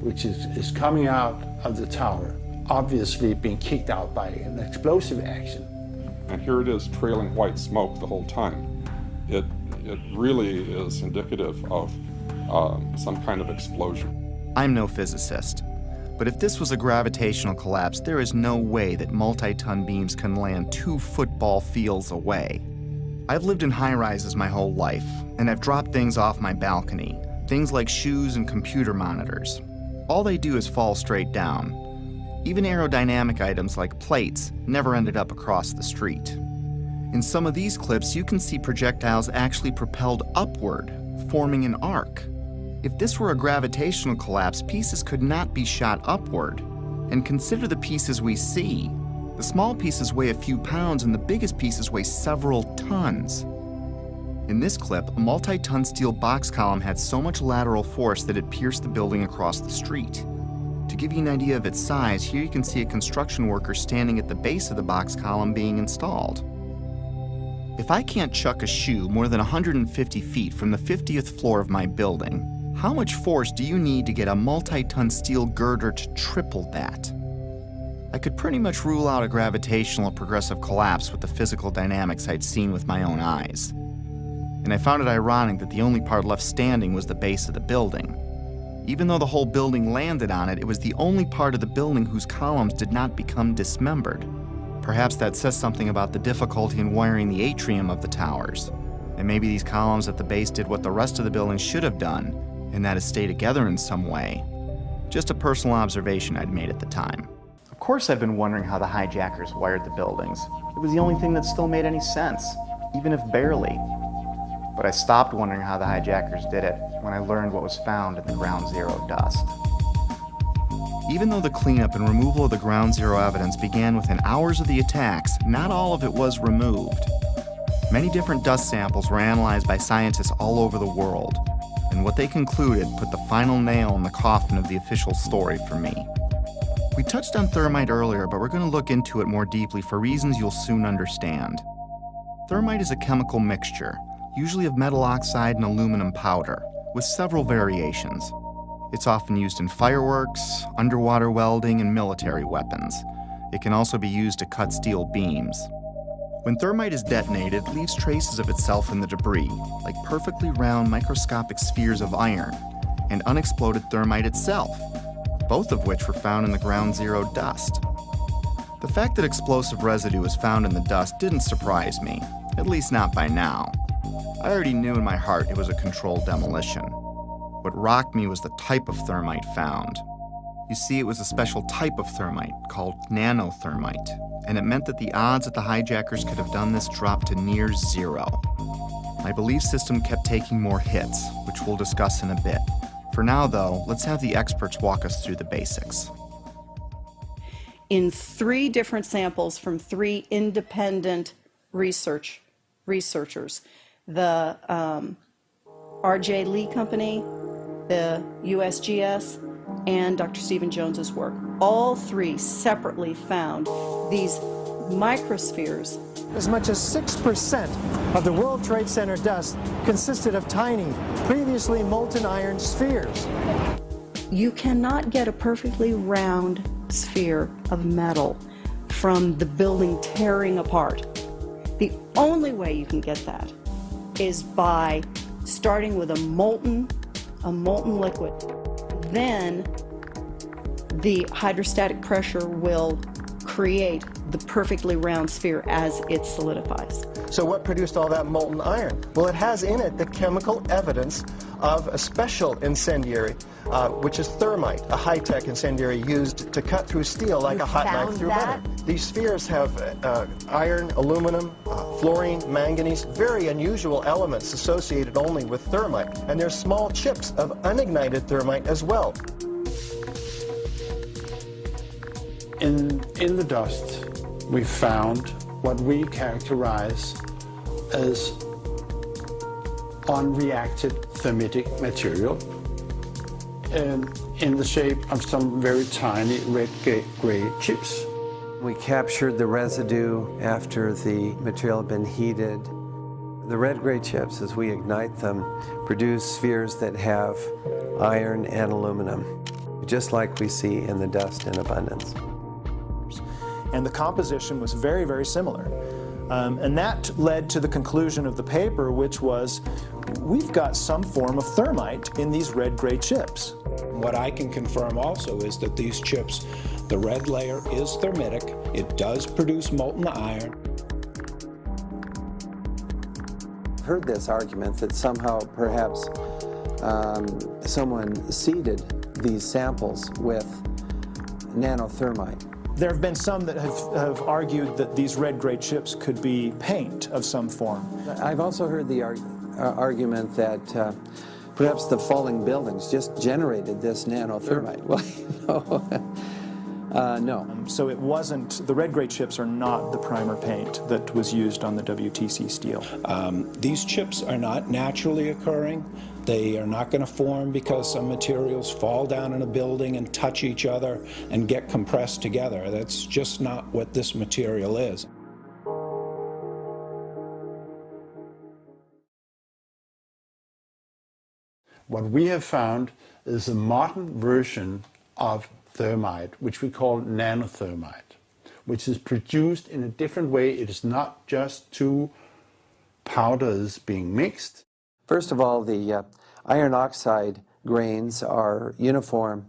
which is coming out of the tower, obviously being kicked out by an explosive action. And here it is trailing white smoke the whole time. It really is indicative of some kind of explosion. I'm no physicist, but if this was a gravitational collapse, there is no way that multi-ton beams can land 2 football fields away. I've lived in high-rises my whole life, and I've dropped things off my balcony, things like shoes and computer monitors. All they do is fall straight down. Even aerodynamic items like plates never ended up across the street. In some of these clips, you can see projectiles actually propelled upward, forming an arc. If this were a gravitational collapse, pieces could not be shot upward. And consider the pieces we see. The small pieces weigh a few pounds and the biggest pieces weigh several tons. In this clip, a multi-ton steel box column had so much lateral force that it pierced the building across the street. To give you an idea of its size, here you can see a construction worker standing at the base of the box column being installed. If I can't chuck a shoe more than 150 feet from the 50th floor of my building, how much force do you need to get a multi-ton steel girder to triple that? I could pretty much rule out a gravitational progressive collapse with the physical dynamics I'd seen with my own eyes. And I found it ironic that the only part left standing was the base of the building. Even though the whole building landed on it, it was the only part of the building whose columns did not become dismembered. Perhaps that says something about the difficulty in wiring the atrium of the towers. And maybe these columns at the base did what the rest of the building should have done, and that is stay together in some way. Just a personal observation I'd made at the time. Of course I've been wondering how the hijackers wired the buildings. It was the only thing that still made any sense, even if barely. But I stopped wondering how the hijackers did it when I learned what was found in the Ground Zero dust. Even though the cleanup and removal of the Ground Zero evidence began within hours of the attacks, not all of it was removed. Many different dust samples were analyzed by scientists all over the world, and what they concluded put the final nail in the coffin of the official story for me. We touched on thermite earlier, but we're going to look into it more deeply for reasons you'll soon understand. Thermite is a chemical mixture, usually of metal oxide and aluminum powder, with several variations. It's often used in fireworks, underwater welding, and military weapons. It can also be used to cut steel beams. When thermite is detonated, it leaves traces of itself in the debris, like perfectly round microscopic spheres of iron, and unexploded thermite itself, both of which were found in the Ground Zero dust. The fact that explosive residue was found in the dust didn't surprise me, at least not by now. I already knew in my heart it was a controlled demolition. What rocked me was the type of thermite found. You see, it was a special type of thermite called nanothermite, and it meant that the odds that the hijackers could have done this dropped to near zero. My belief system kept taking more hits, which we'll discuss in a bit. For now, though, let's have the experts walk us through the basics. In 3 different samples from 3 independent researchers, the R.J. Lee Company, the USGS, and Dr. Stephen Jones's work. All 3 separately found these microspheres. As much as 6% of the World Trade Center dust consisted of tiny, previously molten iron spheres. You cannot get a perfectly round sphere of metal from the building tearing apart. The only way you can get that is by starting with a molten liquid. Then the hydrostatic pressure will create the perfectly round sphere as it solidifies. So what produced all that molten iron? Well, it has in it the chemical evidence of a special incendiary, which is thermite, a high-tech incendiary used to cut through steel like a hot knife through butter. These spheres have iron, aluminum, fluorine, manganese, very unusual elements associated only with thermite. And there's small chips of unignited thermite as well. In the dust, we found what we characterize as unreacted thermitic material, in the shape of some very tiny red gray chips. We captured the residue after the material had been heated. The red-gray chips, as we ignite them, produce spheres that have iron and aluminum, just like we see in the dust in abundance. And the composition was very, very similar. And that led to the conclusion of the paper, which was, we've got some form of thermite in these red-gray chips. What I can confirm also is that these chips, the red layer is thermitic. It does produce molten iron. I've heard this argument that somehow perhaps someone seeded these samples with nanothermite. There have been some that have argued that these red-gray chips could be paint of some form. I've also heard the argument that perhaps the falling buildings just generated this nanothermite. Well, no. So it wasn't, the red-gray chips are not the primer paint that was used on the WTC steel. These chips are not naturally occurring. They are not going to form because some materials fall down in a building and touch each other and get compressed together. That's just not what this material is. What we have found is a modern version of thermite, which we call nanothermite, which is produced in a different way. It is not just two powders being mixed. First of all, the iron oxide grains are uniform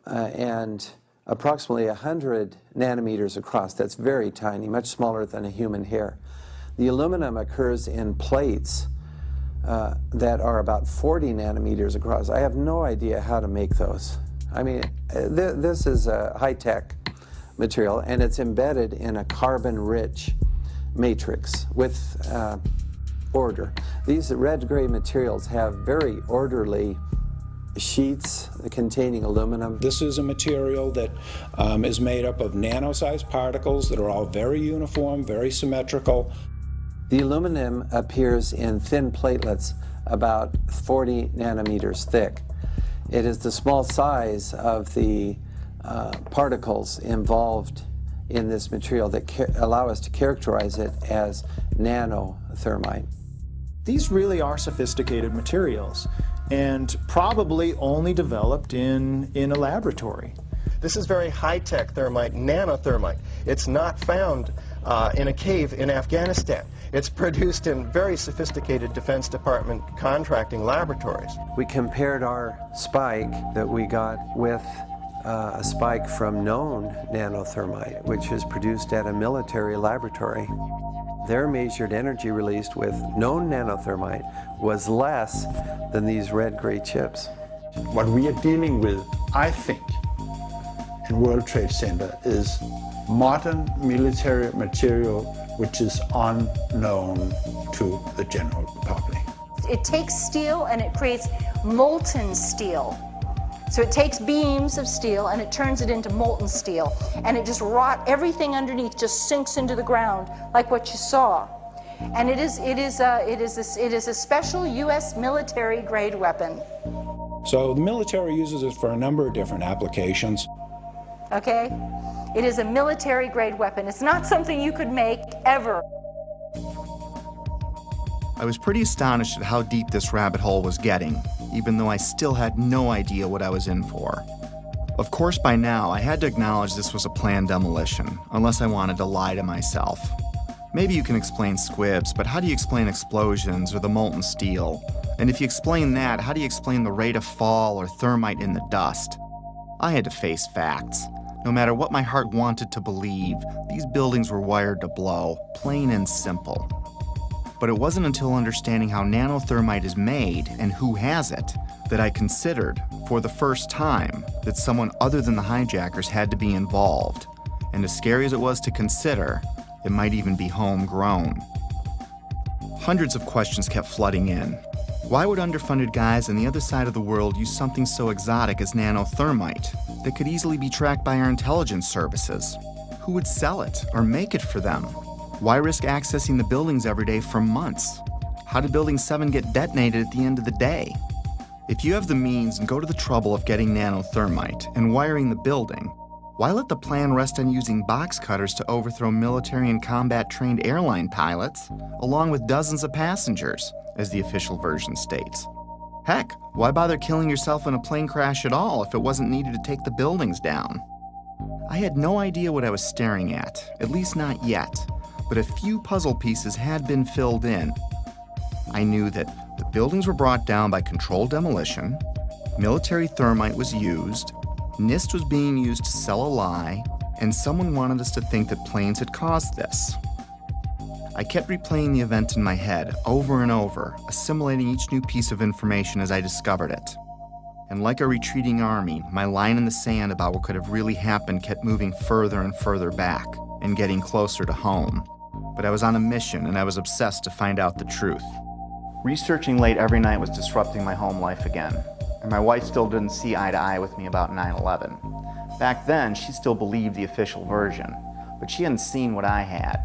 and approximately 100 nanometers across. That's very tiny, much smaller than a human hair. The aluminum occurs in plates that are about 40 nanometers across. I have no idea how to make those. I mean, this is a high-tech material, and it's embedded in a carbon-rich matrix with order. These red-gray materials have very orderly sheets containing aluminum. This is a material that is made up of nano-sized particles that are all very uniform, very symmetrical. The aluminum appears in thin platelets about 40 nanometers thick. It is the small size of the particles involved in this material that allow us to characterize it as nanothermite. These really are sophisticated materials and probably only developed in a laboratory. This is very high-tech thermite, nanothermite. It's not found in a cave in Afghanistan. It's produced in very sophisticated Defense Department contracting laboratories. We compared our spike that we got with a spike from known nanothermite, which is produced at a military laboratory. Their measured energy released with known nanothermite was less than these red-gray chips. What we are dealing with, I think, in World Trade Center is modern military material which is unknown to the general public. It takes steel and it creates molten steel. So it takes beams of steel and it turns it into molten steel, and it just everything underneath just sinks into the ground like what you saw. And it is a special U.S. military grade weapon. So the military uses it for a number of different applications. Okay? It is a military grade weapon. It's not something you could make ever. I was pretty astonished at how deep this rabbit hole was getting, even though I still had no idea what I was in for. Of course, by now, I had to acknowledge this was a planned demolition, unless I wanted to lie to myself. Maybe you can explain squibs, but how do you explain explosions or the molten steel? And if you explain that, how do you explain the rate of fall or thermite in the dust? I had to face facts. No matter what my heart wanted to believe, these buildings were wired to blow, plain and simple. But it wasn't until understanding how nanothermite is made and who has it that I considered, for the first time, that someone other than the hijackers had to be involved. And as scary as it was to consider, it might even be homegrown. Hundreds of questions kept flooding in. Why would underfunded guys on the other side of the world use something so exotic as nanothermite that could easily be tracked by our intelligence services? Who would sell it or make it for them? Why risk accessing the buildings every day for months? How did Building 7 get detonated at the end of the day? If you have the means and go to the trouble of getting nanothermite and wiring the building, why let the plan rest on using box cutters to overthrow military and combat-trained airline pilots, along with dozens of passengers, as the official version states? Heck, why bother killing yourself in a plane crash at all if it wasn't needed to take the buildings down? I had no idea what I was staring at least not yet, but a few puzzle pieces had been filled in. I knew that the buildings were brought down by controlled demolition, military thermite was used, NIST was being used to sell a lie, and someone wanted us to think that planes had caused this. I kept replaying the event in my head over and over, assimilating each new piece of information as I discovered it. And like a retreating army, my line in the sand about what could have really happened kept moving further and further back and getting closer to home. But I was on a mission and I was obsessed to find out the truth. Researching late every night was disrupting my home life again, and my wife still didn't see eye to eye with me about 9/11. Back then, she still believed the official version, but she hadn't seen what I had.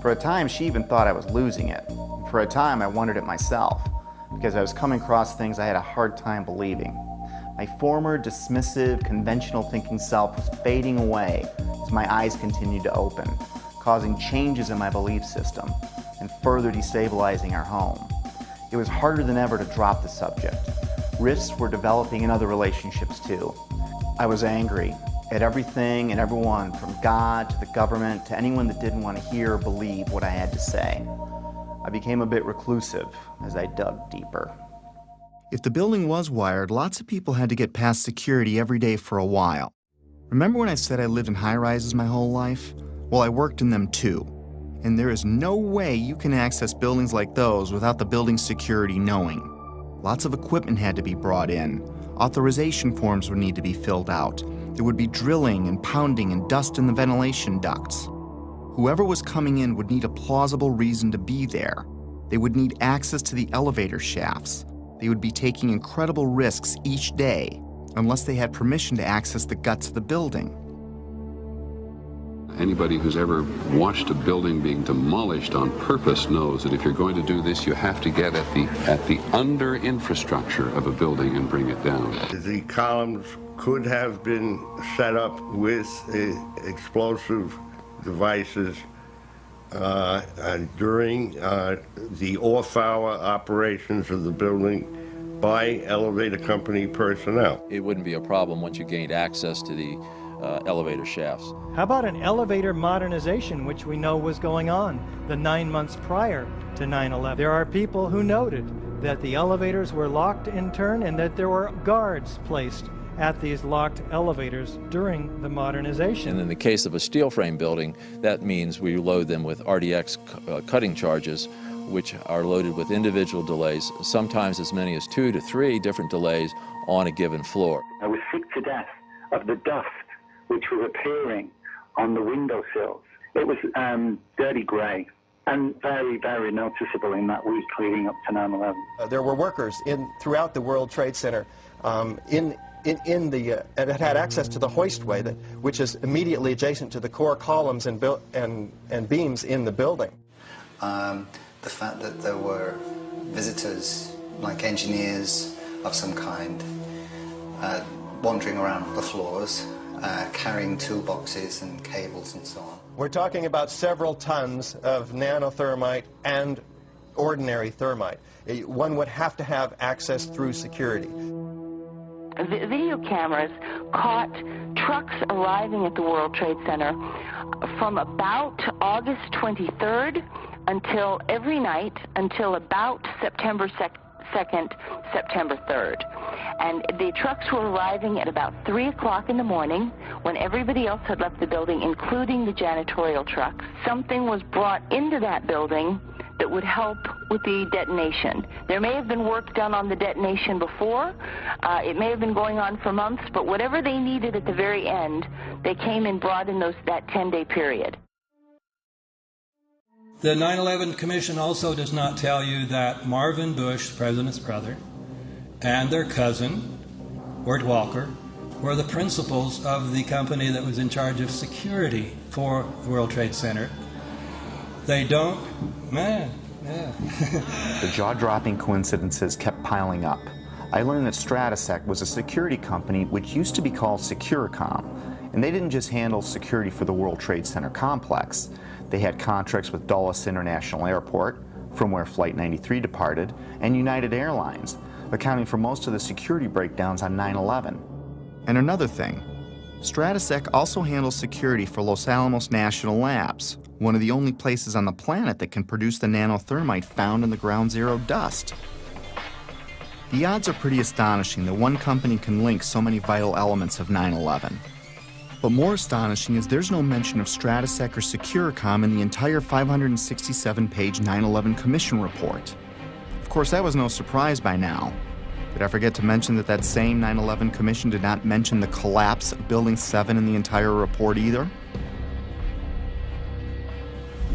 For a time, she even thought I was losing it. For a time, I wondered it myself, because I was coming across things I had a hard time believing. My former dismissive, conventional thinking self was fading away as my eyes continued to open, causing changes in my belief system and further destabilizing our home. It was harder than ever to drop the subject. Rifts were developing in other relationships too. I was angry at everything and everyone, from God to the government to anyone that didn't want to hear or believe what I had to say. I became a bit reclusive as I dug deeper. If the building was wired, lots of people had to get past security every day for a while. Remember when I said I lived in high-rises my whole life? Well, I worked in them too. And there is no way you can access buildings like those without the building security knowing. Lots of equipment had to be brought in. Authorization forms would need to be filled out. There would be drilling and pounding and dust in the ventilation ducts. Whoever was coming in would need a plausible reason to be there. They would need access to the elevator shafts. They would be taking incredible risks each day unless they had permission to access the guts of the building. Anybody who's ever watched a building being demolished on purpose knows that if you're going to do this, you have to get at the under infrastructure of a building and bring it down. The columns could have been set up with explosive devices during the off-hour operations of the building by elevator company personnel. It wouldn't be a problem once you gained access to the elevator shafts. How about an elevator modernization, which we know was going on the 9 months prior to 9/11? There are people who noted that the elevators were locked in turn and that there were guards placed at these locked elevators during the modernization. And in the case of a steel frame building, that means we load them with RDX cutting charges, which are loaded with individual delays, sometimes as many as 2 to 3 different delays on a given floor. I was sick to death of the dust which was appearing on the windowsills. It was dirty grey and very, very noticeable in that week leading up to 9/11. There were workers throughout the World Trade Center that had access to the hoistway, which is immediately adjacent to the core columns and beams in the building. The fact that there were visitors, like engineers of some kind, wandering around the floors, carrying toolboxes and cables and so on. We're talking about several tons of nanothermite and ordinary thermite. One would have to have access through security. Video cameras caught trucks arriving at the World Trade Center from about August 23rd until every night until about September 2nd, September 3rd. And the trucks were arriving at about 3 o'clock in the morning when everybody else had left the building, including the janitorial trucks. Something was brought into that building that would help with the detonation. There may have been work done on the detonation before. It may have been going on for months, but whatever they needed at the very end, they came and brought in that 10-day period. The 9/11 Commission also does not tell you that Marvin Bush, the president's brother, and their cousin, Wirt Walker, were the principals of the company that was in charge of security for the World Trade Center. They don't, The jaw-dropping coincidences kept piling up. I learned that Stratesec was a security company which used to be called Securicom, and they didn't just handle security for the World Trade Center complex. They had contracts with Dulles International Airport, from where Flight 93 departed, and United Airlines, accounting for most of the security breakdowns on 9/11. And another thing, Stratesec also handles security for Los Alamos National Labs, one of the only places on the planet that can produce the nanothermite found in the ground zero dust. The odds are pretty astonishing that one company can link so many vital elements of 9/11. But more astonishing is there's no mention of Stratesec or Securicom in the entire 567-page 9/11 Commission report. Of course, that was no surprise by now. Did I forget to mention that that same 9/11 Commission did not mention the collapse of Building 7 in the entire report either?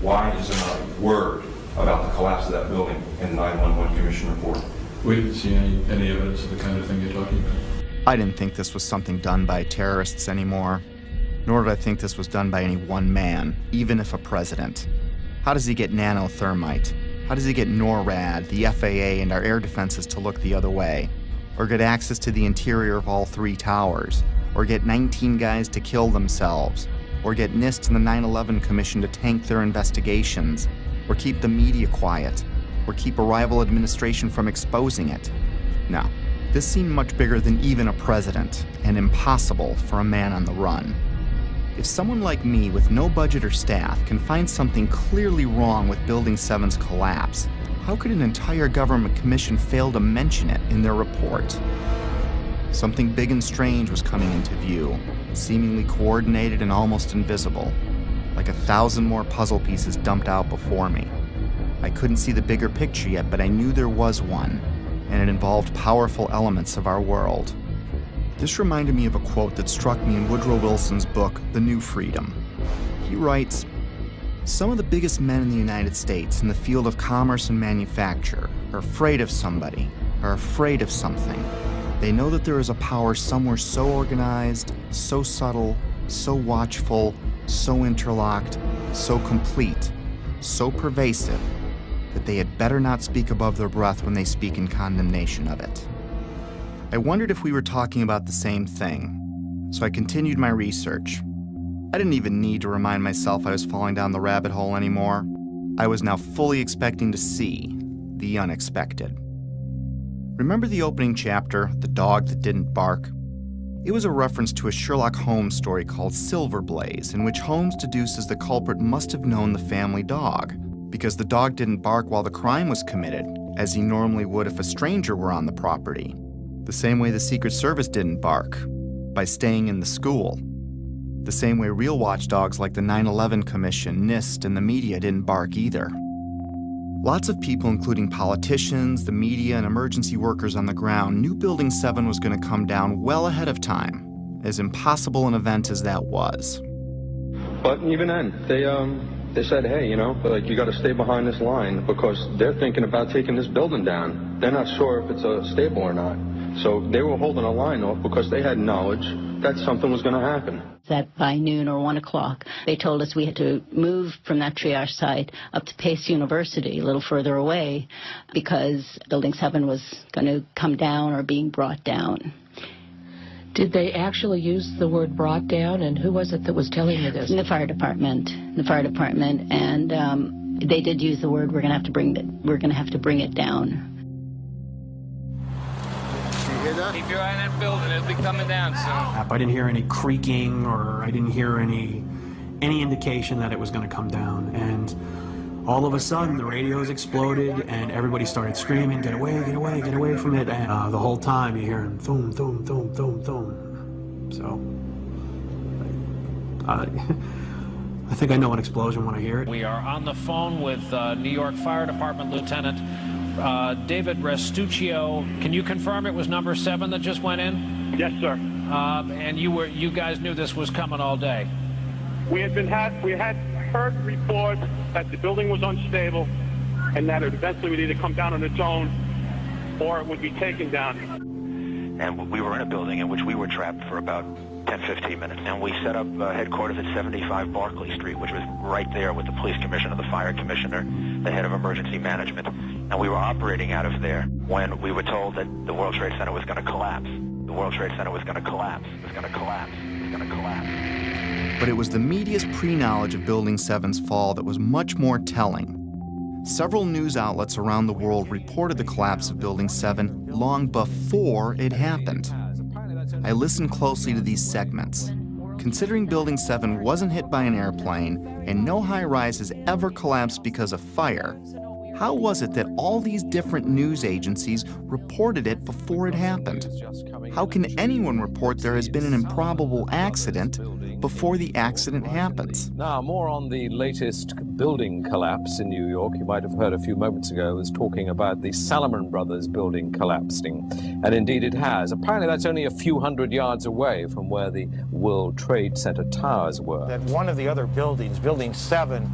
Why is there not a word about the collapse of that building in the 9/11 Commission report? We didn't see any evidence of the kind of thing you're talking about. I didn't think this was something done by terrorists anymore, nor did I think this was done by any one man, even if a president. How does he get nanothermite? How does he get NORAD, the FAA, and our air defenses to look the other way? Or get access to the interior of all 3 towers? Or get 19 guys to kill themselves? Or get NIST and the 9/11 Commission to tank their investigations? Or keep the media quiet? Or keep a rival administration from exposing it? No. This seemed much bigger than even a president, and impossible for a man on the run. If someone like me with no budget or staff can find something clearly wrong with Building 7's collapse, how could an entire government commission fail to mention it in their report? Something big and strange was coming into view, seemingly coordinated and almost invisible, like 1,000 more puzzle pieces dumped out before me. I couldn't see the bigger picture yet, but I knew there was one, and it involved powerful elements of our world. This reminded me of a quote that struck me in Woodrow Wilson's book, The New Freedom. He writes, "Some of the biggest men in the United States in the field of commerce and manufacture are afraid of somebody, are afraid of something. They know that there is a power somewhere so organized, so subtle, so watchful, so interlocked, so complete, so pervasive, that they had better not speak above their breath when they speak in condemnation of it." I wondered if we were talking about the same thing, so I continued my research. I didn't even need to remind myself I was falling down the rabbit hole anymore. I was now fully expecting to see the unexpected. Remember the opening chapter, The Dog That Didn't Bark? It was a reference to a Sherlock Holmes story called Silver Blaze, in which Holmes deduces the culprit must have known the family dog, because the dog didn't bark while the crime was committed, as he normally would if a stranger were on the property. The same way the Secret Service didn't bark, by staying in the school. The same way real watchdogs like the 9/11 Commission, NIST, and the media didn't bark either. Lots of people, including politicians, the media, and emergency workers on the ground, knew Building 7 was going to come down well ahead of time, as impossible an event as that was. But even then, they said, hey, you know, like, you got to stay behind this line because they're thinking about taking this building down. They're not sure if it's stable or not. So they were holding a line off because they had knowledge that something was going to happen. That by noon or 1 o'clock, they told us we had to move from that triage site up to Pace University, a little further away, because Building 7 was going to come down or being brought down. Did they actually use the word brought down, and who was it that was telling you this? The fire department, and they did use the word, we're going to have to bring it down. Keep your eye on that building. It'll be coming down soon. I didn't hear any creaking, or I didn't hear any indication that it was going to come down. And all of a sudden, the radios exploded, and everybody started screaming, "Get away, get away, get away from it!" And the whole time, you're hearing thum, thum, thum, thum, thum. So, I think I know an explosion when I hear it. We are on the phone with New York Fire Department Lieutenant David Restuccio. Can you confirm it was number 7 that just went in? Yes, sir. And you guys knew this was coming all day? We had heard reports that the building was unstable and that it eventually would either come down on its own or it would be taken down. And we were in a building in which we were trapped for about 10, 15 minutes. And we set up headquarters at 75 Barclay Street, which was right there with the police commissioner, the fire commissioner, the head of emergency management. And we were operating out of there when we were told that the World Trade Center was going to collapse. The World Trade Center was going to collapse. It was going to collapse. It was going to collapse. But it was the media's pre-knowledge of Building 7's fall that was much more telling. Several news outlets around the world reported the collapse of Building 7 long before it happened. I listened closely to these segments. Considering Building 7 wasn't hit by an airplane and no high-rise has ever collapsed because of fire, how was it that all these different news agencies reported it before it happened? How can anyone report there has been an improbable accident before the accident happens? Now, more on the latest building collapse in New York. You might have heard a few moments ago, I was talking about the Salomon Brothers building collapsing. And indeed it has. Apparently that's only a few hundred yards away from where the World Trade Center towers were. That one of the other buildings, Building 7,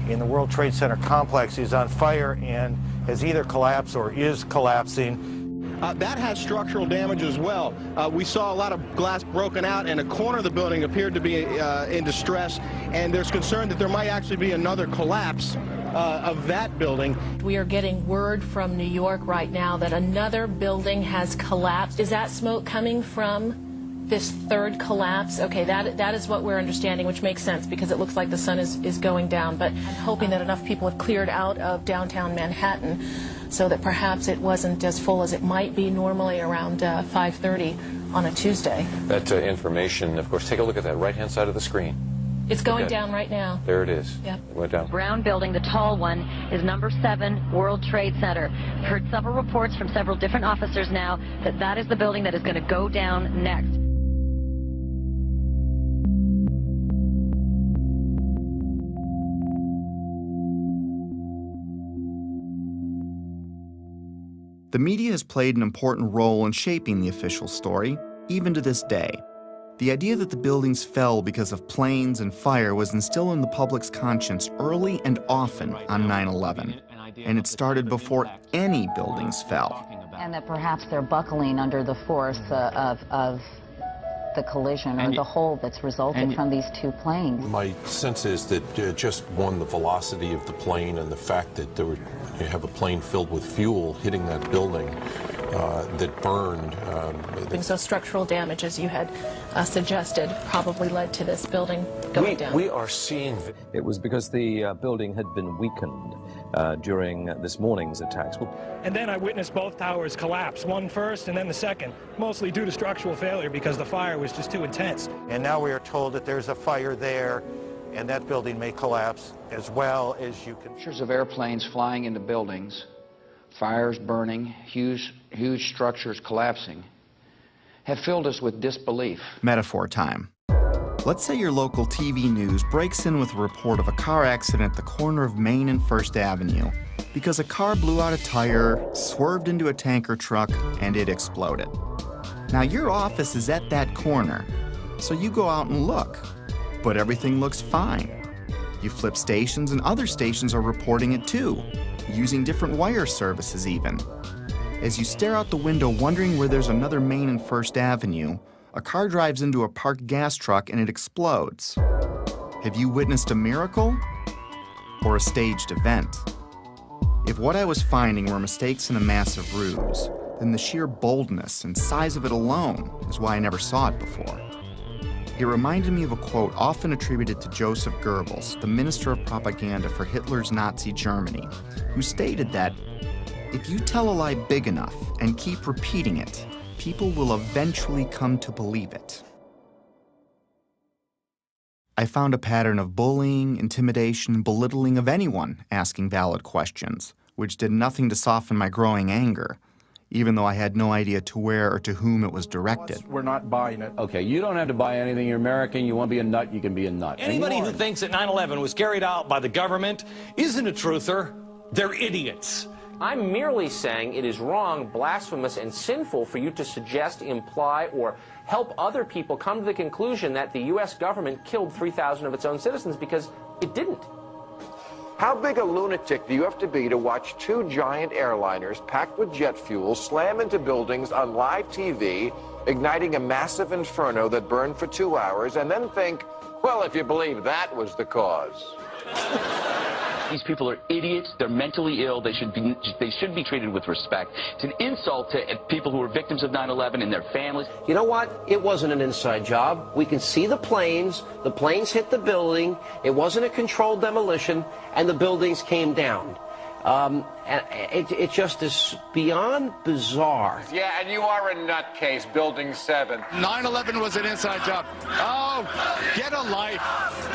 in the World Trade Center complex is on fire and has either collapsed or is collapsing. That has structural damage as well. We saw a lot of glass broken out, and a corner of the building appeared to be in distress, and there's concern that there might actually be another collapse of that building. We are getting word from New York right now that another building has collapsed. Is that smoke coming from this third collapse? Okay, that is what we're understanding, which makes sense because it looks like the sun is going down. But I'm hoping that enough people have cleared out of downtown Manhattan so that perhaps it wasn't as full as it might be normally around 5:30 on a Tuesday. That information, of course, take a look at that right-hand side of the screen. It's going down right now. There it is. Yep. It went down. Brown building, the tall one, is number 7 World Trade Center. Heard several reports from several different officers now that that is the building that is going to go down next. The media has played an important role in shaping the official story, even to this day. The idea that the buildings fell because of planes and fire was instilled in the public's conscience early and often on 9/11, and it started before any buildings fell. And that perhaps they're buckling under the force of the collision or the hole that's resulted from these two planes. My sense is that just one, the velocity of the plane and the fact that you have a plane filled with fuel hitting that building that burned. So structural damage, as you had suggested, probably led to this building going down. We are seeing... It was because the building had been weakened during this morning's attacks. And then I witnessed both towers collapse, one first and then the second, mostly due to structural failure because the fire was just too intense. And now we are told that there's a fire there and that building may collapse as well as you can. Pictures of airplanes flying into buildings, fires burning, huge structures collapsing, have filled us with disbelief. Metaphor time. Let's say your local TV news breaks in with a report of a car accident at the corner of Main and First Avenue because a car blew out a tire, swerved into a tanker truck, and it exploded. Now your office is at that corner, so you go out and look, but everything looks fine. You flip stations and other stations are reporting it too, using different wire services even. As you stare out the window wondering where there's another Main and First Avenue, a car drives into a parked gas truck and it explodes. Have you witnessed a miracle or a staged event? If what I was finding were mistakes in a massive ruse, then the sheer boldness and size of it alone is why I never saw it before. It reminded me of a quote often attributed to Joseph Goebbels, the minister of propaganda for Hitler's Nazi Germany, who stated that, "If you tell a lie big enough and keep repeating it, people will eventually come to believe it." I found a pattern of bullying, intimidation, and belittling of anyone asking valid questions, which did nothing to soften my growing anger, even though I had no idea to where or to whom it was directed. We're not buying it. Okay, you don't have to buy anything. You're American. You want to be a nut, you can be a nut. Anybody who thinks that 9/11 was carried out by the government isn't a truther. They're idiots. I'm merely saying it is wrong, blasphemous, and sinful for you to suggest, imply, or help other people come to the conclusion that the U.S. government killed 3,000 of its own citizens, because it didn't. How big a lunatic do you have to be to watch two giant airliners packed with jet fuel slam into buildings on live TV, igniting a massive inferno that burned for 2 hours, and then think, well, if you believe that was the cause? These people are idiots. They're mentally ill. They should be treated with respect. It's an insult to people who are victims of 9/11 and their families. You know what? It wasn't an inside job. We can see the planes. The planes hit the building. It wasn't a controlled demolition, and the buildings came down. And it just is beyond bizarre. Yeah, and you are a nutcase, Building 7. 9/11 was an inside job. Oh, get a life.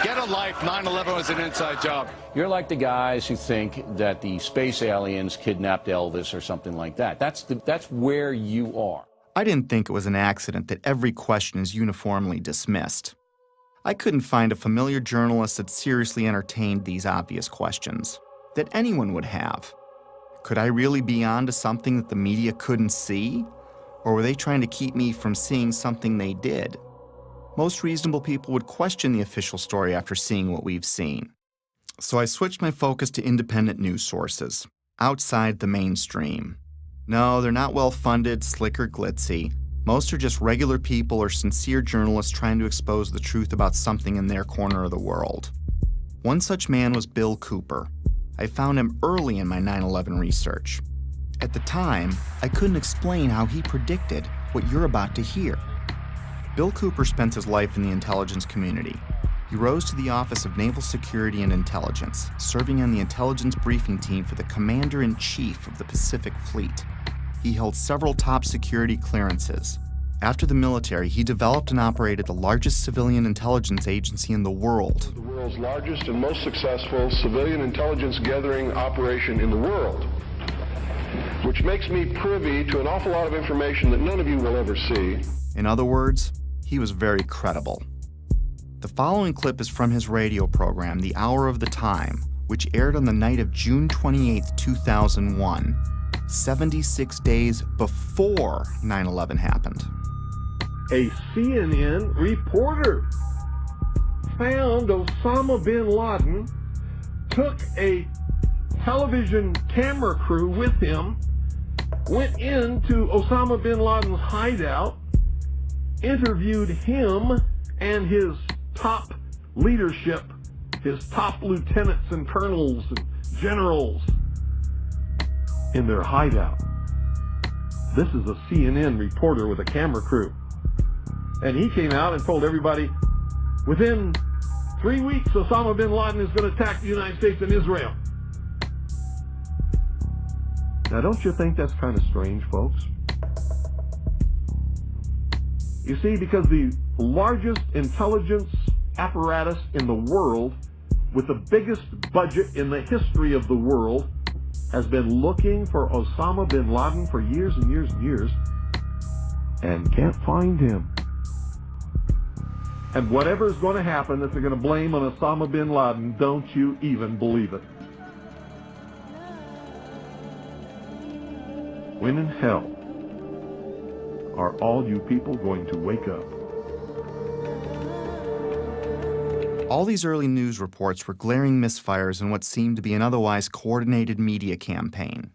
Get a life. 9/11 was an inside job. You're like the guys who think that the space aliens kidnapped Elvis or something like that. That's where you are. I didn't think it was an accident that every question is uniformly dismissed. I couldn't find a familiar journalist that seriously entertained these obvious questions that anyone would have. Could I really be onto something that the media couldn't see? Or were they trying to keep me from seeing something they did? Most reasonable people would question the official story after seeing what we've seen. So I switched my focus to independent news sources, outside the mainstream. No, they're not well-funded, slick, or glitzy. Most are just regular people or sincere journalists trying to expose the truth about something in their corner of the world. One such man was Bill Cooper. I found him early in my 9/11 research. At the time, I couldn't explain how he predicted what you're about to hear. Bill Cooper spent his life in the intelligence community. He rose to the Office of Naval Security and Intelligence, serving on the intelligence briefing team for the Commander-in-Chief of the Pacific Fleet. He held several top security clearances. After the military, he developed and operated the largest civilian intelligence agency in the world. The world's largest and most successful civilian intelligence gathering operation in the world, which makes me privy to an awful lot of information that none of you will ever see. In other words, he was very credible. The following clip is from his radio program, The Hour of the Time, which aired on the night of June 28, 2001, 76 days before 9/11 happened. A CNN reporter found Osama bin Laden, took a television camera crew with him, went into Osama bin Laden's hideout, interviewed him and his top leadership, his top lieutenants and colonels and generals in their hideout. This is a CNN reporter with a camera crew. And he came out and told everybody, within 3 weeks, Osama bin Laden is going to attack the United States and Israel. Now, don't you think that's kind of strange, folks? You see, because the largest intelligence apparatus in the world, with the biggest budget in the history of the world, has been looking for Osama bin Laden for years and years and years, and can't find him. And whatever is going to happen that they're going to blame on Osama bin Laden, don't you even believe it. When in hell are all you people going to wake up? All these early news reports were glaring misfires in what seemed to be an otherwise coordinated media campaign.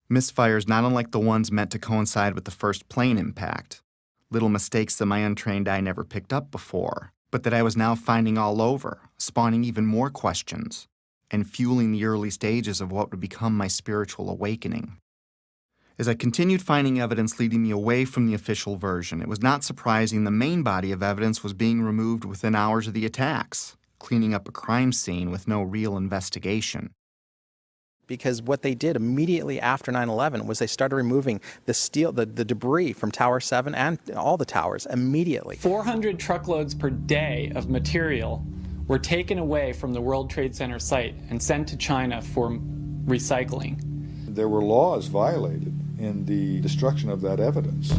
Misfires not unlike the ones meant to coincide with the first plane impact. Little mistakes that my untrained eye never picked up before, but that I was now finding all over, spawning even more questions, and fueling the early stages of what would become my spiritual awakening. As I continued finding evidence leading me away from the official version, it was not surprising the main body of evidence was being removed within hours of the attacks, cleaning up a crime scene with no real investigation. Because what they did immediately after 9/11 was they started removing the steel, the debris from Tower 7 and all the towers immediately. 400 truckloads per day of material were taken away from the World Trade Center site and sent to China for recycling. There were laws violated in the destruction of that evidence.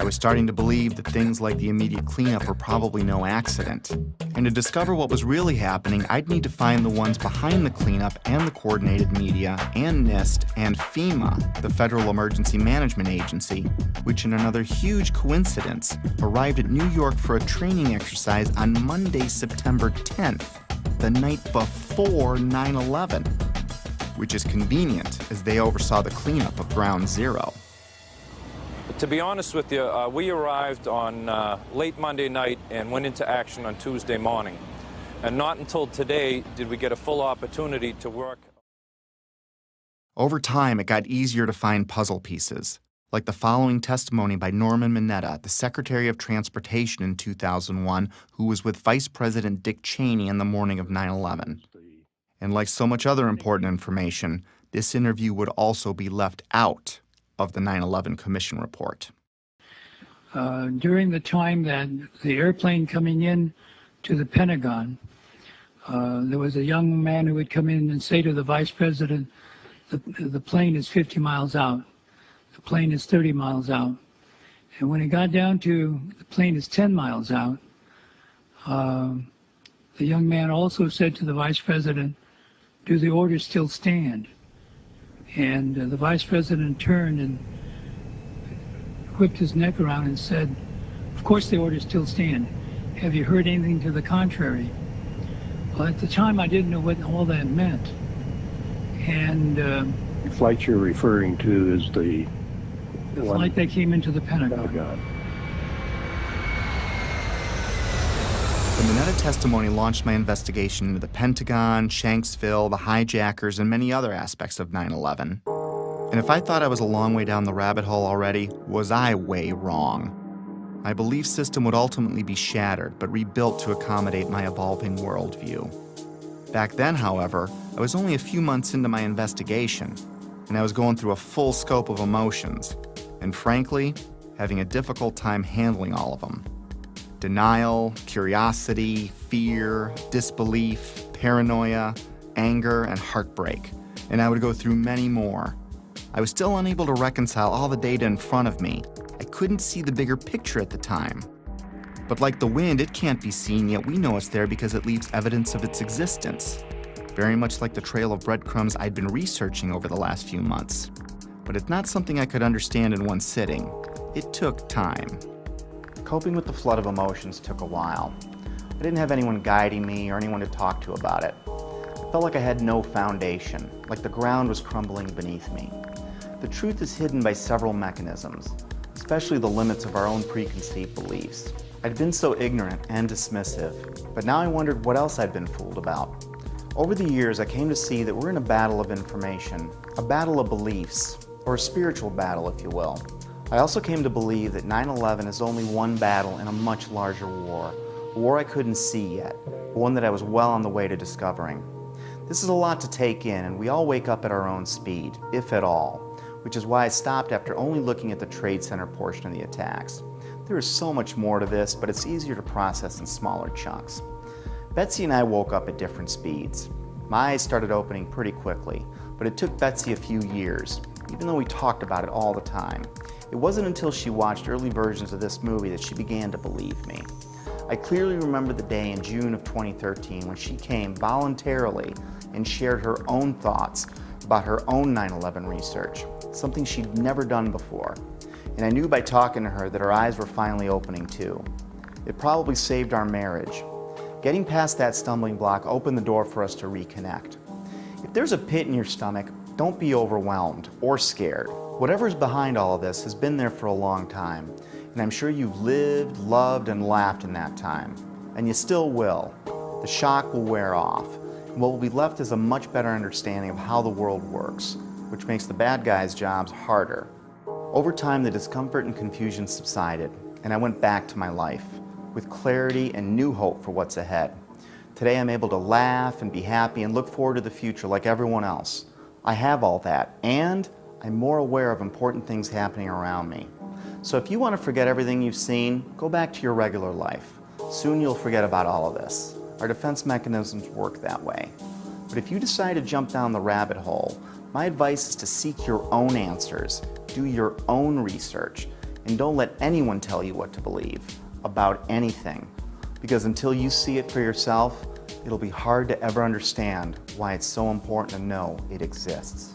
I was starting to believe that things like the immediate cleanup were probably no accident. And to discover what was really happening, I'd need to find the ones behind the cleanup and the coordinated media and NIST and FEMA, the Federal Emergency Management Agency, which in another huge coincidence arrived at New York for a training exercise on Monday, September 10th, the night before 9/11, which is convenient as they oversaw the cleanup of Ground Zero. To be honest with you, we arrived on late Monday night and went into action on Tuesday morning. And not until today did we get a full opportunity to work. Over time, it got easier to find puzzle pieces, like the following testimony by Norman Mineta, the Secretary of Transportation in 2001, who was with Vice President Dick Cheney on the morning of 9/11. And like so much other important information, this interview would also be left out of the 9/11 Commission report. During the time that the airplane coming in to the Pentagon, there was a young man who would come in and say to the Vice President, the plane is 50 miles out, the plane is 30 miles out. And when it got down to the plane is 10 miles out, the young man also said to the Vice President, do the orders still stand? And the Vice President turned and whipped his neck around and said, of course the orders still stand. Have you heard anything to the contrary? Well, at the time I didn't know what all that meant. And the flight you're referring to is the flight that came into the Pentagon. The Mineta testimony launched my investigation into the Pentagon, Shanksville, the hijackers, and many other aspects of 9/11. And if I thought I was a long way down the rabbit hole already, was I way wrong. My belief system would ultimately be shattered, but rebuilt to accommodate my evolving worldview. Back then, however, I was only a few months into my investigation, and I was going through a full scope of emotions, and frankly, having a difficult time handling all of them. Denial, curiosity, fear, disbelief, paranoia, anger, and heartbreak. And I would go through many more. I was still unable to reconcile all the data in front of me. I couldn't see the bigger picture at the time. But like the wind, it can't be seen, yet we know it's there because it leaves evidence of its existence. Very much like the trail of breadcrumbs I'd been researching over the last few months. But it's not something I could understand in one sitting. It took time. Coping with the flood of emotions took a while. I didn't have anyone guiding me or anyone to talk to about it. I felt like I had no foundation, like the ground was crumbling beneath me. The truth is hidden by several mechanisms, especially the limits of our own preconceived beliefs. I'd been so ignorant and dismissive, but now I wondered what else I'd been fooled about. Over the years, I came to see that we're in a battle of information, a battle of beliefs, or a spiritual battle, if you will. I also came to believe that 9/11 is only one battle in a much larger war, a war I couldn't see yet, but one that I was well on the way to discovering. This is a lot to take in, and we all wake up at our own speed, if at all, which is why I stopped after only looking at the Trade Center portion of the attacks. There is so much more to this, but it's easier to process in smaller chunks. Betsy and I woke up at different speeds. My eyes started opening pretty quickly, but it took Betsy a few years, even though we talked about it all the time. It wasn't until she watched early versions of this movie that she began to believe me. I clearly remember the day in June of 2013 when she came voluntarily and shared her own thoughts about her own 9/11 research, something she'd never done before. And I knew by talking to her that her eyes were finally opening too. It probably saved our marriage. Getting past that stumbling block opened the door for us to reconnect. If there's a pit in your stomach, don't be overwhelmed or scared. Whatever's behind all of this has been there for a long time, and I'm sure you've lived, loved, and laughed in that time. And you still will. The shock will wear off, and what will be left is a much better understanding of how the world works, which makes the bad guys' jobs harder. Over time, the discomfort and confusion subsided, and I went back to my life, with clarity and new hope for what's ahead. Today I'm able to laugh and be happy and look forward to the future like everyone else. I have all that, and I'm more aware of important things happening around me. So if you want to forget everything you've seen, go back to your regular life. Soon you'll forget about all of this. Our defense mechanisms work that way. But if you decide to jump down the rabbit hole, my advice is to seek your own answers, do your own research, And don't let anyone tell you what to believe about anything, because until you see it for yourself, it'll be hard to ever understand why it's so important to know it exists.